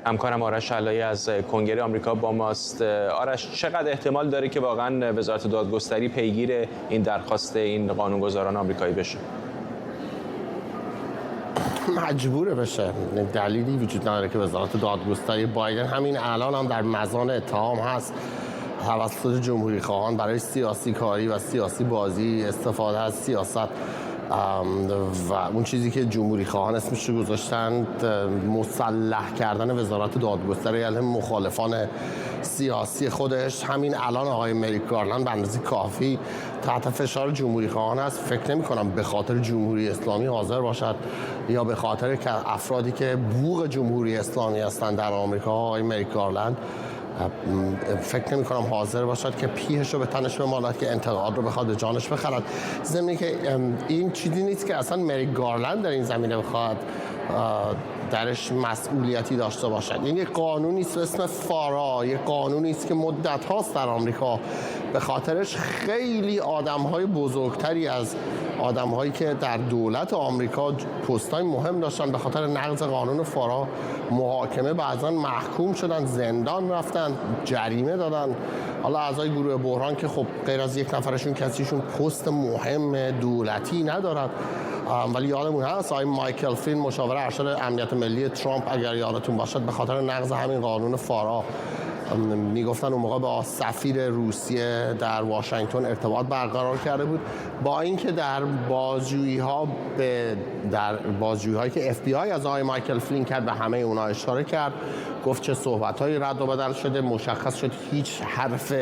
همکارم آرش علایی از کنگره آمریکا با ماست. آرش، چقدر احتمال داره که واقعا وزارت دادگستری پیگیر این درخواست این قانونگذاران آمریکایی بشه؟ مجبوره بشه. دلیلی وجود نداره که وزارت دادگستری بایدن همین الان هم در مزان اتهام هست توسط جمهوری خواهان برای سیاسی کاری و سیاسی بازی استفاده از سیاست و اون چیزی که جمهوری خواهان اسمش رو گذاشتند مسلح کردن وزارت دادگستری علیه مخالفان سیاسی خودش. همین الان آقای مری گارلند به اندازه کافی تحت فشار جمهوری خواهان است. فکر نمی کنم به خاطر جمهوری اسلامی حاضر باشد یا به خاطر که افرادی که بوق جمهوری اسلامی هستند در آمریکا، آقای مری گارلند فکر نمی کنم حاضر باشد که پیهش رو به تنش بماند که انتقاد رو بخواد به جانش بخرد. ضمن که این چیزی نیست که اصلا مری گارلند در این زمینه بخواد درش مسئولیتی داشته باشد. این یک قانونی است به اسم فارا، یک قانونی است که مدت هاست در آمریکا به خاطرش خیلی آدم‌های بزرگتری از آدم‌هایی که در دولت آمریکا پست‌های مهم داشتن به خاطر نقض قانون فارا محاکمه، بعضا محکوم شدن، زندان رفتن، جریمه دادن. حالا اعضای گروه بحران که خب غیر از یک نفرشون کسیشون پست مهم دولتی ندارد، ولی یادمون هست آقای مایکل فلین مشاور ارشد امنیت ملی ترامپ اگر یادتون باشد به خاطر نقض همین قانون فارا میگفتن اون موقع با سفیر روسیه در واشنگتن ارتباط برقرار کرده بود، با اینکه در بازجویی‌هایی که FBI از آقای مایکل فلین کرد به همه اونها اشاره کرد، گفت چه صحبت‌هایی رد و بدل شده، مشخص شد هیچ حرف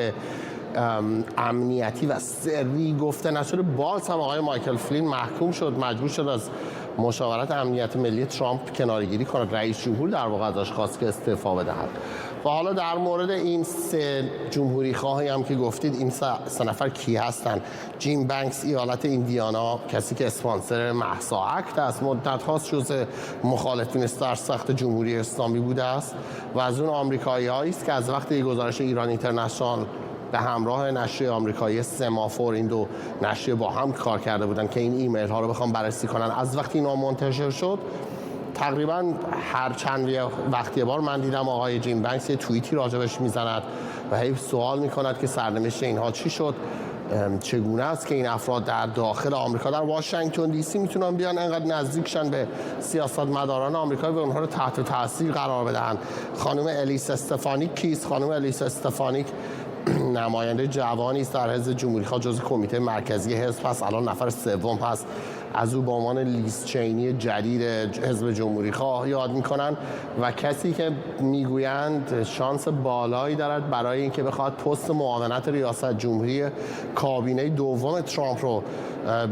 امنیتی و سری گفته نشده. باز هم آقای مایکل فلین محکوم شد، مجبور شد از مشاورت امنیت ملی ترامپ کناره‌گیری کند. رئیس جمهور در واقع ازش خواست که استعفا بدهد. و حالا در مورد این 3 جمهوری خواهی هم که گفتید، این 3 نفر کی هستن؟ جیم بانکس ایالت ایندیانا، کسی که اسپانسر مهسا اکت است، مدت هاست جزء مخالفین سرسخت جمهوری اسلامی بوده است و از اون آمریکایی‌هایی است که از وقتی گزارش ایران اینترنشنال به همراه نشریه آمریکایی سمافور، این دو نشریه با هم کار کرده بودن که این ایمیل ها رو بخوام بررسی کنن، از وقتی اینا منتشر شد تقریبا هر چند وقتی بار من دیدم آقای جیم بانکس یه توییتی راجبش میزند و هی سوال میکند که سرنوشت اینها چی شد، چگونه است که این افراد در داخل آمریکا در واشنگتن دی سی میتونن بیان انقدر نزدیکشن به سیاستمداران آمریکایی و اونها رو تحت تاثیر قرار بدن. خانم الیس استفانیک کیست؟ خانم الیس استفانیک نماینده جوانی است در حزب جمهوری‌خواه، جزو کمیته مرکزی حزب هست، الان نفر سوم هست. از او به عنوان لیز چینی جدید حزب جمهوری‌خواه یاد می‌کنن و کسی که میگویند شانس بالایی دارد برای اینکه بخواد پست معاونت ریاست جمهوری کابینه دوم ترامپ رو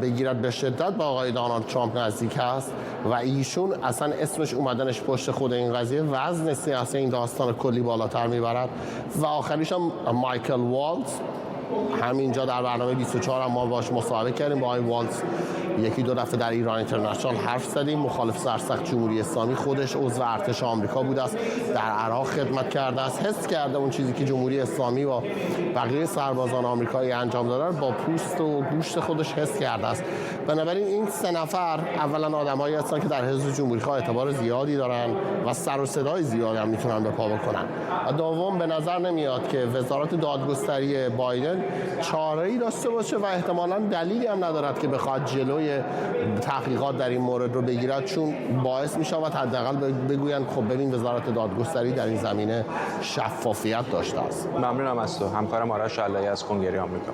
بگیرد. به شدت با آقای دونالد ترامپ نزدیک است و ایشون اصلا اسمش اومدنش پشت خود این قضیه وزن سیاسی این داستان کلی بالاتر میبرد. و آخریش هم مایکل والتز، همینجا در برنامه 24 هم ما باش مصاحبه کردیم. با آقای والتز یکی دو دفعه در ایران اینترنشنال حرف زدیم. مخالف سرسخت جمهوری اسلامی، خودش عضو ارتش آمریکا بوده است، در عراق خدمت کرده است، حس کرده اون چیزی که جمهوری اسلامی با بقیه سربازان آمریکایی انجام دادن با پوست و گوشت خودش حس کرده است. بنابراین این سه نفر اولا آدمایی هستن که در حزب جمهوری‌خواه اعتبار زیادی دارن و سر و صدای زیادی هم میتونن به پا بکنن. و دوم به نظر نمیاد که وزارت دادگستری بایدن چاره‌ای داشته باشه و احتمالاً دلیلی هم ندارد که بخواد جلوی تحقیقات در این مورد رو بگیرد، چون باعث می‌شود حداقل بگویند خب ببین وزارت دادگستری در این زمینه شفافیت داشته است. ممنونم از تو. همکارم آرش علایی از کنگره آمریکا.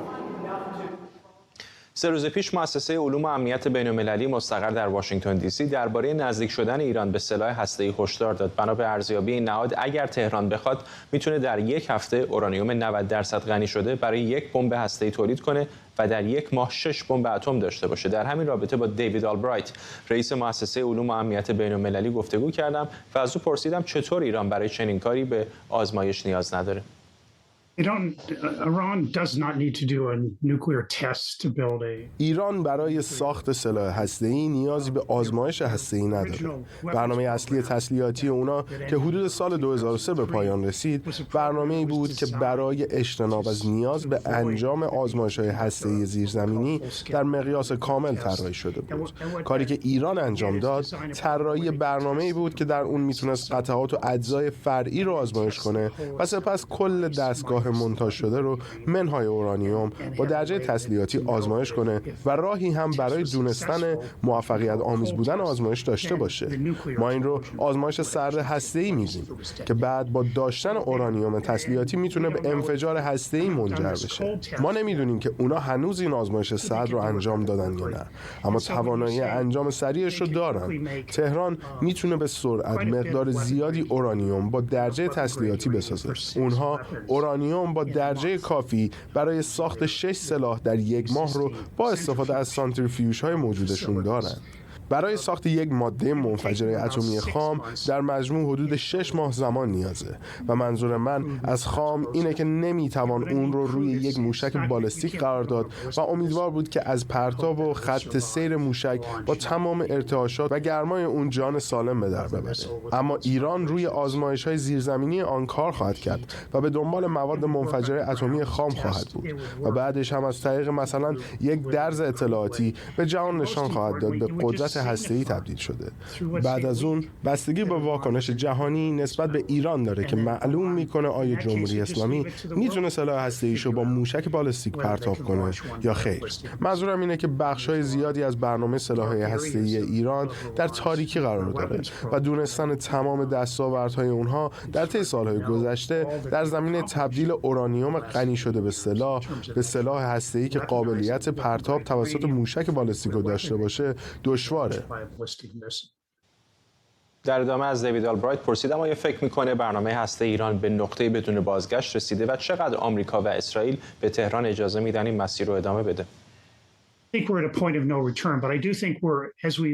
3 روز پیش مؤسسه علوم و امنیت بین‌المللی مستقر در واشنگتن دی سی درباره نزدیک شدن ایران به سلاح هسته‌ای هشدار داد. بنا به ارزیابی این نهاد اگر تهران بخواد میتونه در یک هفته اورانیوم 90% غنی شده برای یک بمب هسته‌ای تولید کنه و در یک ماه 6 بمب اتم داشته باشه. در همین رابطه با دیوید آلبرایت، رئیس مؤسسه علوم و امنیت بین‌المللی گفتگو کردم و از او پرسیدم چطور ایران برای چنین کاری به آزمایش نیاز نداره. ایران برای ساخت سلاح هسته‌ای نیازی به آزمایش هسته‌ای نداره. برنامه اصلی تسلیحاتی اونا که حدود سال 2003 به پایان رسید، برنامه‌ای بود که برای اجتناب از نیاز به انجام آزمایش‌های هسته‌ای زیرزمینی در مقیاس کامل طراحی شده بود. کاری که ایران انجام داد، طراحی برنامه‌ای بود که در اون میتونست قطعات و اجزای فرعی رو آزمایش کنه و سپس کل دستگاه مونتاژ شده رو منهای اورانیوم با درجه تسلیحاتی آزمایش کنه و راهی هم برای دونستن موفقیت آمیز بودن آزمایش داشته باشه. ما این رو آزمایش سرد هسته‌ای می‌گیم که بعد با داشتن اورانیوم تسلیحاتی میتونه به انفجار هسته‌ای منجر بشه. ما نمیدونیم که اونا هنوز این آزمایش سرد رو انجام دادن یا نه، اما توانایی انجام سریعش رو دارن. تهران میتونه به سرعت مقدار زیادی اورانیوم با درجه تسلیحاتی بسازه. اونها اورانیوم با درجه کافی برای ساخت 6 سلاح در یک ماه رو با استفاده از سانتریفیوژهای موجودشون دارن. برای ساخت یک ماده منفجره اتمی خام در مجموع حدود 6 ماه زمان نیازه و منظور من از خام اینه که نمیتوان اون رو روی یک موشک بالستیک قرار داد و امیدوار بود که از پرتاب و خط سیر موشک با تمام ارتعاشات و گرمای اون جان سالم به در ببره. اما ایران روی آزمایش‌های زیرزمینی آن کار خواهد کرد و به دنبال مواد منفجره اتمی خام خواهد بود و بعدش هم از طریق مثلا یک درز اطلاعاتی به جهان نشان خواهد داد به قدرت هسته‌ای تبدیل شده. بعد از اون بستگی به واکنش جهانی نسبت به ایران داره که معلوم میکنه آیا جمهوری اسلامی میتونه سلاح هسته‌ایشو با موشک بالستیک پرتاب کنه یا خیر. منظورم اینه که بخش‌های زیادی از برنامه سلاح‌های هسته‌ای ایران در تاریکی قرار داره و دونستن تمام دستاوردهای اونها در طی سال‌های گذشته در زمینه تبدیل اورانیوم غنی شده به سلاح هسته‌ای که قابلیت پرتاب توسط موشک بالستیک رو داشته باشه دشواره. در ادامه از دیوید آلبرایت پرسیدم آیا فکر میکنه برنامه هسته ایران به نقطه بدون بازگشت رسیده و چقدر آمریکا و اسرائیل به تهران اجازه میدن این مسیر رو ادامه بده. I think we're at a point of no return, but I do think we're, as we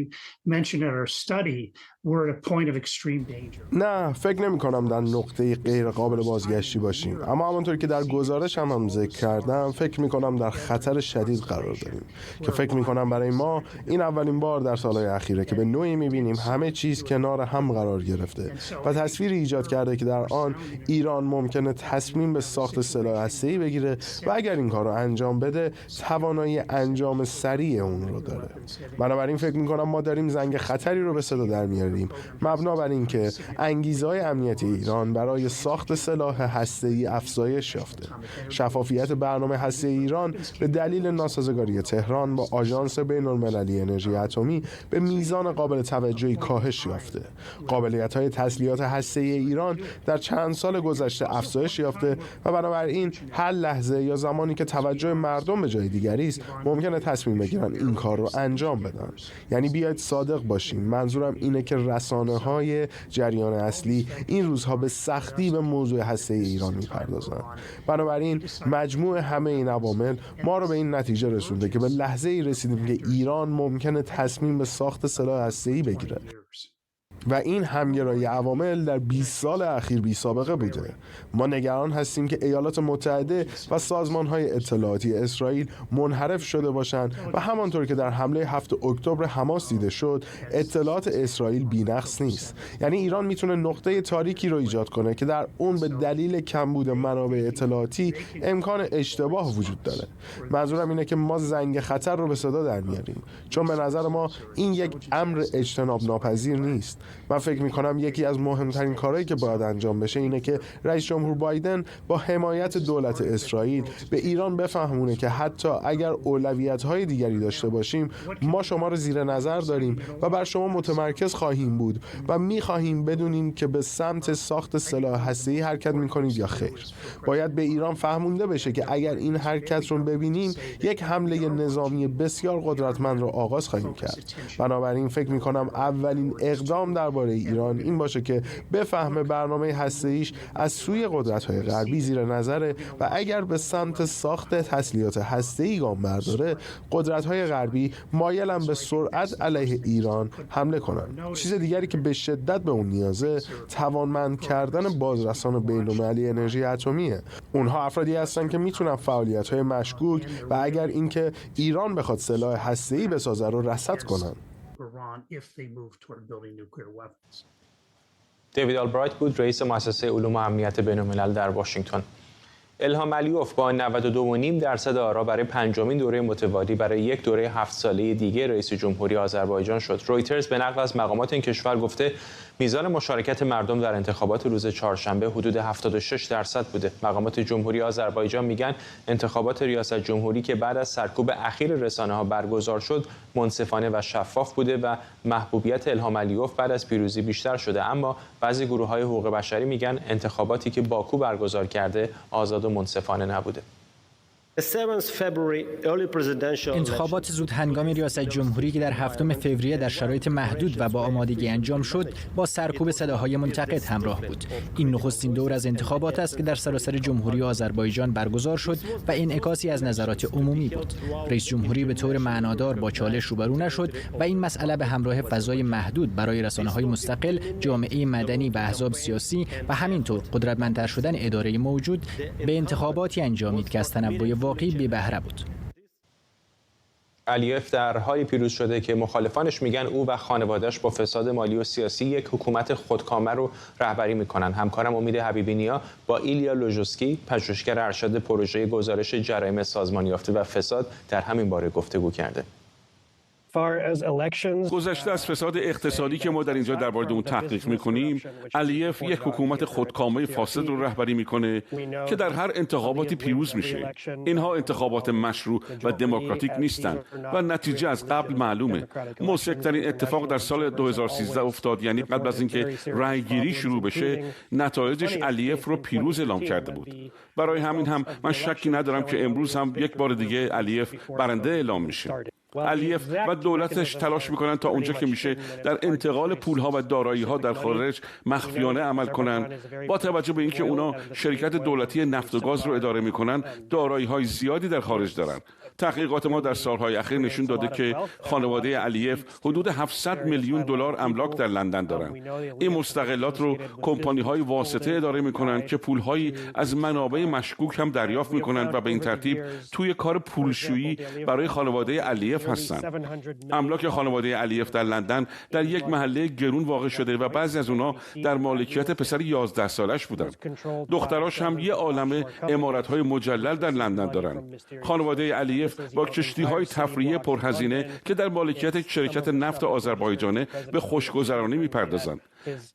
mentioned in our study, we're at a point of extreme danger. نه، فکر نمی کنم در نقطه غیر قابل بازگشتی باشیم، اما همونطور که در گزارش هم ذکر کردم فکر می کنم در خطر شدید قرار داریم که فکر می کنم برای ما این اولین بار در سالهای اخیره که به نوعی می بینیم همه چیز کنار هم قرار گرفته و تصویری ایجاد کرده که در آن ایران ممکنه تصمیم به ساخت سلاح هسته‌ای بگیره و اگر این کار رو انجام بده توانایی انجام انجام سریع اون رو داره. بنابراین فکر میکنم ما داریم زنگ خطری رو به صدا در میاریم مبنا بر اینکه انگیزه‌های امنیتی ایران برای ساخت سلاح هسته‌ای افزایش یافته. شفافیت برنامه هسته‌ای ایران به دلیل ناسازگاری تهران با آژانس بین‌المللی انرژی اتمی به میزان قابل توجهی کاهش یافته. قابلیت‌های تسلیحات هسته‌ای ایران در چند سال گذشته افزایش یافته و بنابراین هر لحظه یا زمانی که توجه مردم به جای دیگری است ممکنه تصمیم بگیرن این کار رو انجام بدن. یعنی بیاید صادق باشیم. منظورم اینه که رسانه‌های جریان اصلی این روزها به سختی به موضوع هسته‌ای ایران می‌پردازن. بنابراین مجموع همه این عوامل ما رو به این نتیجه رسونده که به لحظه‌ای رسیدیم که ایران ممکنه تصمیم به ساخت سلاح هسته‌ای بگیره. و این همگرایی عوامل در 20 سال اخیر بی سابقه بوده. ما نگران هستیم که ایالات متحده و سازمان‌های اطلاعاتی اسرائیل منحرف شده باشند و همانطور که در حمله 7 اکتبر حماس دیده شد، اطلاعات اسرائیل بی‌نقص نیست. یعنی ایران میتونه نقطه تاریکی رو ایجاد کنه که در اون به دلیل کمبود منابع اطلاعاتی امکان اشتباه وجود داره. منظورم اینه که ما زنگ خطر رو به صدا در میاریم، چون به نظر ما این یک امر اجتناب ناپذیر نیست. من فکر میکنم یکی از مهمترین کارهایی که باید انجام بشه اینه که رئیس جمهور بایدن با حمایت دولت اسرائیل به ایران بفهمونه که حتی اگر اولویت‌های دیگری داشته باشیم ما شما رو زیر نظر داریم و بر شما متمرکز خواهیم بود و می‌خواهیم بدونیم که به سمت ساخت سلاح هسته‌ای حرکت می‌کنید یا خیر. باید به ایران فهمونده بشه که اگر این حرکت رو ببینیم یک حمله نظامی بسیار قدرتمند رو آغاز خواهیم کرد. بنابراین فکر می‌کنم اولین اقدام درباره ایران این باشه که بفهمه برنامه هسته‌ایش از سوی قدرت‌های غربی زیر نظره و اگر به سمت ساخت تسلیحات هسته‌ای گام برداره، قدرت‌های غربی مایلن به سرعت علیه ایران حمله کنن. چیز دیگری که به شدت به اون نیازه، توانمند کردن بازرسان بین‌المللی انرژی اتمیه. اونها افرادی هستن که میتونن فعالیت‌های مشکوک و اگر اینکه ایران بخواد سلاح هسته‌ای بسازه رو رصد کنن. دیوید آلبرایت بود، رئیس مؤسسه علوم و امنیت بین‌الملل در واشنگتن. الهام علیوف با 92.5% آرا برای پنجمین دوره متوالی برای یک دوره 7 ساله دیگه رئیس جمهوری آذربایجان شد. رویترز به نقل از مقامات این کشور گفته میزان مشارکت مردم در انتخابات روز چهارشنبه حدود 76% بوده. مقامات جمهوری آذربایجان میگن انتخابات ریاست جمهوری که بعد از سرکوب اخیر رسانه‌ها برگزار شد منصفانه و شفاف بوده و محبوبیت الهام علیوف بعد از پیروزی بیشتر شده، اما بعضی گروه‌های حقوق بشری میگن انتخاباتی که باکو برگزار کرده آزاد و منصفانه نبوده. انتخابات زود هنگام ریاست جمهوری که در 7 فوریه در شرایط محدود و با آمادگی انجام شد، با سرکوب صداهای منتقد همراه بود. این نخستین دور از انتخابات است که در سراسر جمهوری آذربایجان برگزار شد و انعکاسی از نظرات عمومی بود. رئیس جمهوری به طور معنادار با چالش روبرو نشد و این مسئله به همراه فضای محدود برای رسانه‌های مستقل، جامعه مدنی و احزاب سیاسی و همینطور قدرتمندتر شدن اداره موجود به انتخاباتی انجامید که از تنوع واقعی بی بهره بود. علیف در حالی پیروز شده که مخالفانش میگن او و خانواده‌اش با فساد مالی و سیاسی یک حکومت خودکامه رو رهبری میکنن. همکارم امید حبیبی نیا با ایلیا لوژوسکی، پژوهشگر ارشد پروژه گزارش جرایم سازمان یافته و فساد در همین باره گفتگو کرده. گذشته از فساد اقتصادی که ما در اینجا درباره اون تحقیق میکنیم، علیف یک حکومت خودکامه فاسد رو رهبری میکنه که در هر انتخاباتی پیروز میشه. اینها انتخابات مشروع و دموکراتیک نیستند و نتیجه از قبل معلومه. مضحک‌ترین اتفاق در سال 2013 افتاد، یعنی قبل از اینکه رأی گیری شروع بشه، نتایجش علیف رو پیروز اعلام کرده بود. برای همین هم من شکی ندارم که امروز هم یک بار دیگه علیف برنده اعلام میشه. علیف و دولتش تلاش میکنن تا اونجا که میشه در انتقال پولها و دارایی‌ها در خارج مخفیانه عمل کنن. با توجه به اینکه اونا شرکت دولتی نفت و گاز رو اداره میکنن، دارایی‌های زیادی در خارج دارن. تحقیقات ما در سالهای اخیر نشون داده که خانواده علیف حدود 700 میلیون دلار املاک در لندن دارن. این مستغلات رو کمپانی‌های واسطه اداره میکنن که پولهایی از منابع مشکوک هم دریافت میکنن و به این ترتیب توی کار پولشویی برای خانواده علیف هستند. املاک خانواده علیف در لندن در یک محله گرون واقع شده و بعضی از اونها در مالکیت پسر 11 سالش بودن. دختراش هم یه عالمه عمارت‌های مجلل در لندن دارن. خانواده علیف علیف با کشتی‌های تفریحی پرهزینه که در مالکیت شرکت نفت آذربایجان به خوشگذرانی می‌پردازند.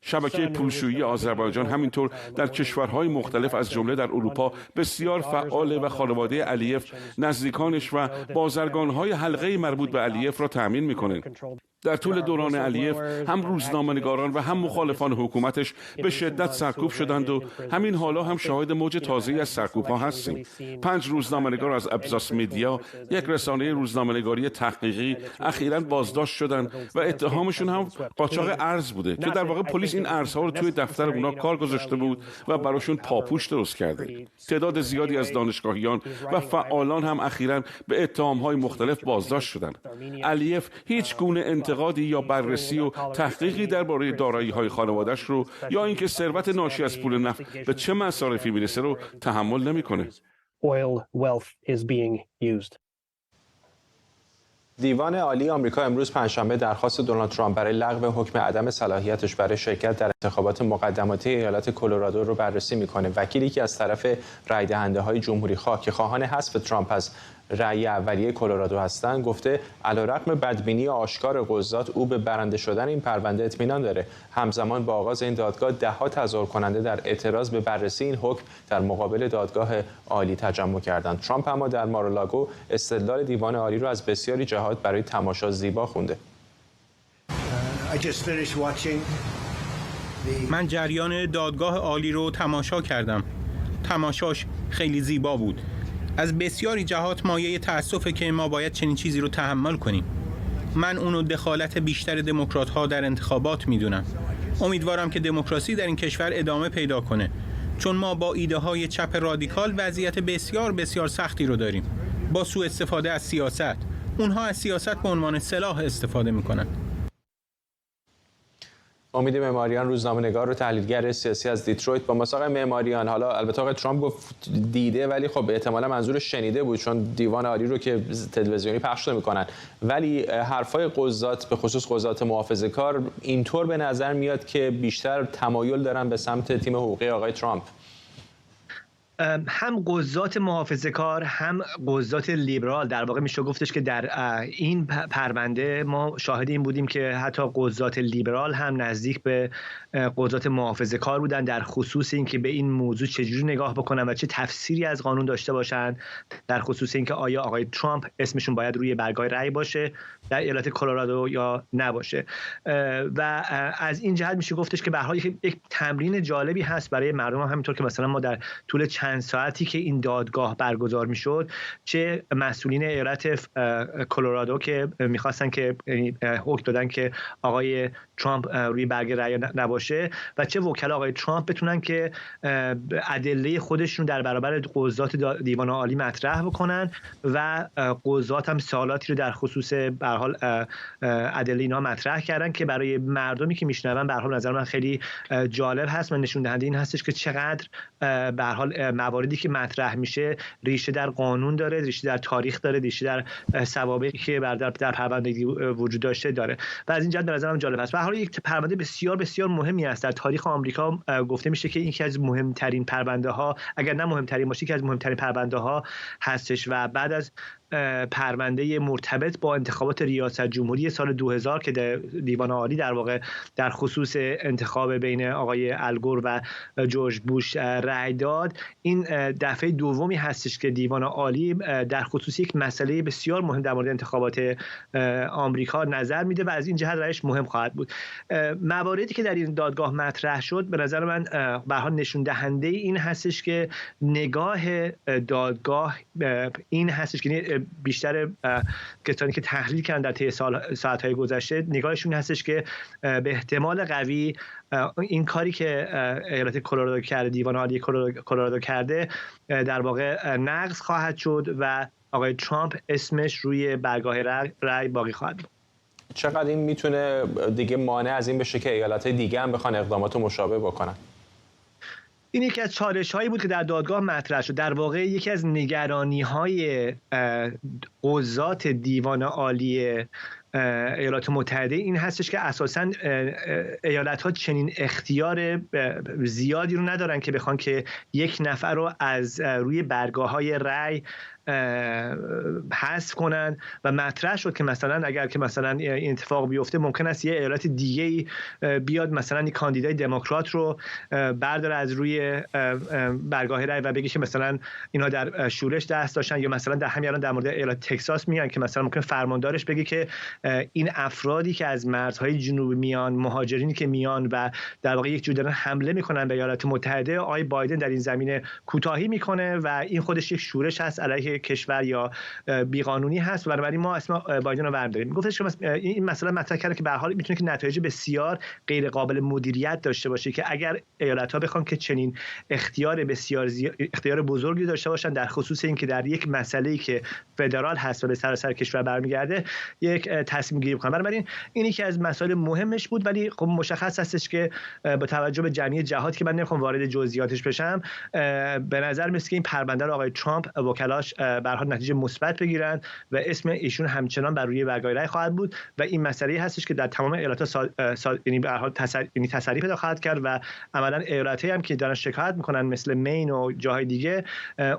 شبکه پولشویی آذربایجان همینطور در کشورهای مختلف از جمله در اروپا بسیار فعال و خانواده علیف، نزدیکانش و بازرگان‌های حلقه مربوط به علیف را تأمین می‌کنند. در طول دوران علیف هم روزنامه‌نگاران و هم مخالفان حکومتش به شدت سرکوب شدند و همین حالا هم شاهد موج تازه‌ای از سرکوب‌ها هستیم. 5 روزنامه‌نگار از ابزاس مدیا، یک رسانه روزنامه‌نگاری تحقیقی، اخیراً بازداشت شدند و اتهامشون هم قاچاق ارز بوده که در واقع پلیس این ارزها رو توی دفتر اونا کار گذاشته بود و براشون پاپوش درست کرده. تعداد زیادی از دانشگاهیان و فعالان هم اخیراً به اتهام‌های مختلف بازداشت شدند. علیف هیچ گونه انتقادی یا بررسی و تحقیقی درباره دارایی‌های خانواده‌اش رو یا اینکه ثروت ناشی از پول نفت به چه مصارفی میرسه رو تحمل نمی‌کنه. دیوان عالی آمریکا امروز پنجشنبه درخواست دونالد ترامپ برای لغو حکم عدم صلاحیتش برای شرکت در انتخابات مقدماتی ایالت کلرادو رو بررسی می‌کنه. وکیلی که از طرف رای دهنده‌های جمهوری‌خواه که خواهان حذف ترامپ از رأی اولیه کلرادو هستند گفته علیرغم بدبینی آشکار قضات او به برنده شدن این پرونده اطمینان داره. همزمان با آغاز این دادگاه ده‌ها تظاهر کننده در اعتراض به بررسی این حکم در مقابل دادگاه عالی تجمع کردند. ترامپ اما در مارالاگو استدلال دیوان عالی رو از بسیاری جهات برای تماشا زیبا خونده. من جریان دادگاه عالی رو تماشا کردم. تماشاش خیلی زیبا بود. از بسیاری جهات مایه تأسفه که ما باید چنین چیزی رو تحمل کنیم. من اونو دخالت بیشتر دموکرات‌ها در انتخابات میدونم. امیدوارم که دموکراسی در این کشور ادامه پیدا کنه، چون ما با ایده‌های چپ رادیکال وضعیت بسیار بسیار سختی رو داریم. با سوء استفاده از سیاست. اونها از سیاست به عنوان سلاح استفاده میکنن. امید معماریان روزنامه‌نگار و تحلیلگر سیاسی از دیترویت با مساق معماریان. حالا البته آقای ترامپ گفت دیده، ولی خب احتمالاً منظورش شنیده بود چون دیوان عالی رو که تلویزیونی پخش نمی‌کنن. ولی حرفای قضات به خصوص قضات محافظه‌کار اینطور به نظر میاد که بیشتر تمایل دارن به سمت تیم حقوقی آقای ترامپ. هم قضات محافظه‌کار هم قضات لیبرال در واقع میشه گفتش که در این پرونده ما شاهد این بودیم که حتی قضات لیبرال هم نزدیک به قضات محافظه‌کار بودن در خصوص اینکه به این موضوع چجوری نگاه بکنن و چه تفسیری از قانون داشته باشن، در خصوص اینکه آیا آقای ترامپ اسمشون باید روی برگاه رأی باشه در ایالت کلرادو یا نباشه. و از این جهت میشه گفتش که به هر حال یک تمرین جالبی هست برای مردم، همینطور که مثلا ما در طول چند ساعتی که این دادگاه برگزار میشد چه مسئولین ایالت کلرادو که میخواستن که حکم دادن که آقای ترامپ روی برگه رأی نباشه و چه وکلا آقای ترامپ بتونن که ادله خودشون در برابر قضات دیوان عالی مطرح بکنن و قضات هم سوالاتی رو در خصوص به هر حال ادله اینا مطرح کردن که برای مردمی که میشنون به هر حال نظر من خیلی جالب هست و نشون دهنده این هستش که چقدر به هر حال مواردی که مطرح میشه ریشه در قانون داره، ریشه در تاریخ داره، ریشه در سوابقی که در پروندگی وجود داشته داره و از این جهت به نظرم جالب است. به هر حال یک پرونده بسیار بسیار مهمی است در تاریخ آمریکا. گفته میشه که یکی از مهمترین پرونده ها، اگر نه مهمترین باشه، یکی از مهمترین پرونده ها هستش و بعد از پرونده مرتبط با انتخابات ریاست جمهوری سال 2000 که دیوان عالی در واقع در خصوص انتخاب بین آقای الگور و جورج بوش رأی داد، این دفعه دومی هستش که دیوان عالی در خصوص یک مسئله بسیار مهم در مورد انتخابات آمریکا نظر میده و از این جهت رأیش مهم خواهد بود. مواردی که در این دادگاه مطرح شد به نظر من به هر حال نشون دهنده این هستش که نگاه دادگاه این هستش که بیشتر کسانی که تحلیل کردن در طی ساعت‌های گذشته نگاهشون هستش که به احتمال قوی این کاری که ایالت کلرادو کرده، دیوان عالی کلرادو کرده، در واقع نقض خواهد شد و آقای ترامپ اسمش روی برگاه رأی باقی خواهد بود. چقدر این میتونه دیگه مانع از این بشه که ایالت‌های دیگه هم بخوان اقدامات مشابه بکنن؟ این یکی از چالش‌هایی بود که در دادگاه مطرح شد. در واقع یکی از نگرانی‌های قضات دیوان عالی ایالات متحده این هستش که اساساً ایالت‌ها چنین اختیار زیادی رو ندارن که بخوان که یک نفر رو از روی برگاه‌های رأی حذف کنن و مطرح شد که مثلا اگر که مثلا این اتفاق بیفته ممکن است یه ایالت دیگه بیاد مثلا این کاندیدای دموکرات رو برداره از روی برگاه رای و بگه که مثلا اینا در شورش دست داشتن، یا مثلا در همین الان در مورد ایالت تگزاس میگن که مثلا ممکن فرماندارش بگه که این افرادی که از مرزهای جنوبی میان، مهاجرینی که میان و در واقع یک جور دارن حمله میکنن به ایالات متحده، آقای بایدن در این زمینه کوتاهی میکنه و این خودش یک شورش هست علیه کشور یا بیقانونی هست و بنابراین ما اسم بایدن رو برمی‌داریم. گفتش که این مسئله مطرح کرده که به هر حال میتونه که نتایج بسیار غیر قابل مدیریت داشته باشه که اگر ایالت‌ها بخوان که چنین اختیار اختیار بزرگی داشته باشن در خصوص اینکه در یک مسئله‌ای که فدرال هست و به سراسر کشور برمیگرده یک تصمیم گیری بکنن. بنابراین این یکی از مسائل مهمش بود، ولی خب مشخص هستش که با توجه به جمعی جهات که من نمیخوام وارد جزئیاتش بشم، به نظر میاد که این پرونده رو آقای ترامپ وکلاش به هر حال نتیجه مثبت بگیرن و اسم ایشون همچنان بر روی برگه رای خواهد بود و این مسئله هستش که در تمام ایالت‌ها یعنی به هر حال تسری پیدا خواهد کرد و عملاً ایالت‌هایی هم که دارن شکایت میکنن مثل مین و جاهای دیگه،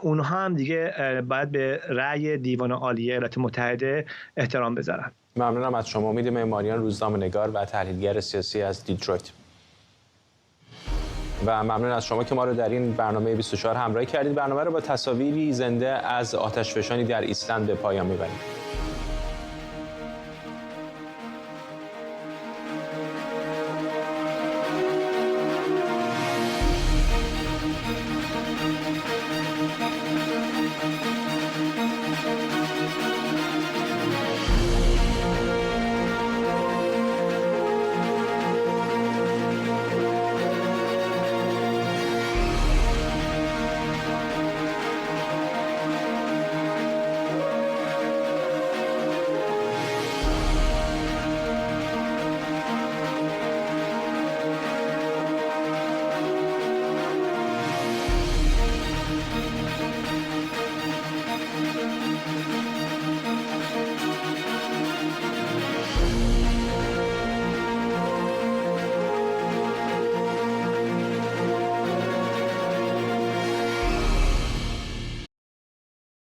اونها هم دیگه باید به رأی دیوان عالی ایالات متحده احترام بذارن. ممنونم از شما. امید معماریان، روزنامه‌نگار و تحلیلگر سیاسی از دیترویت. و ممنون از شما که ما رو در این برنامه 24 همراهی کردید. برنامه رو با تصاویری زنده از آتشفشانی در ایسلند به پایان میبریم.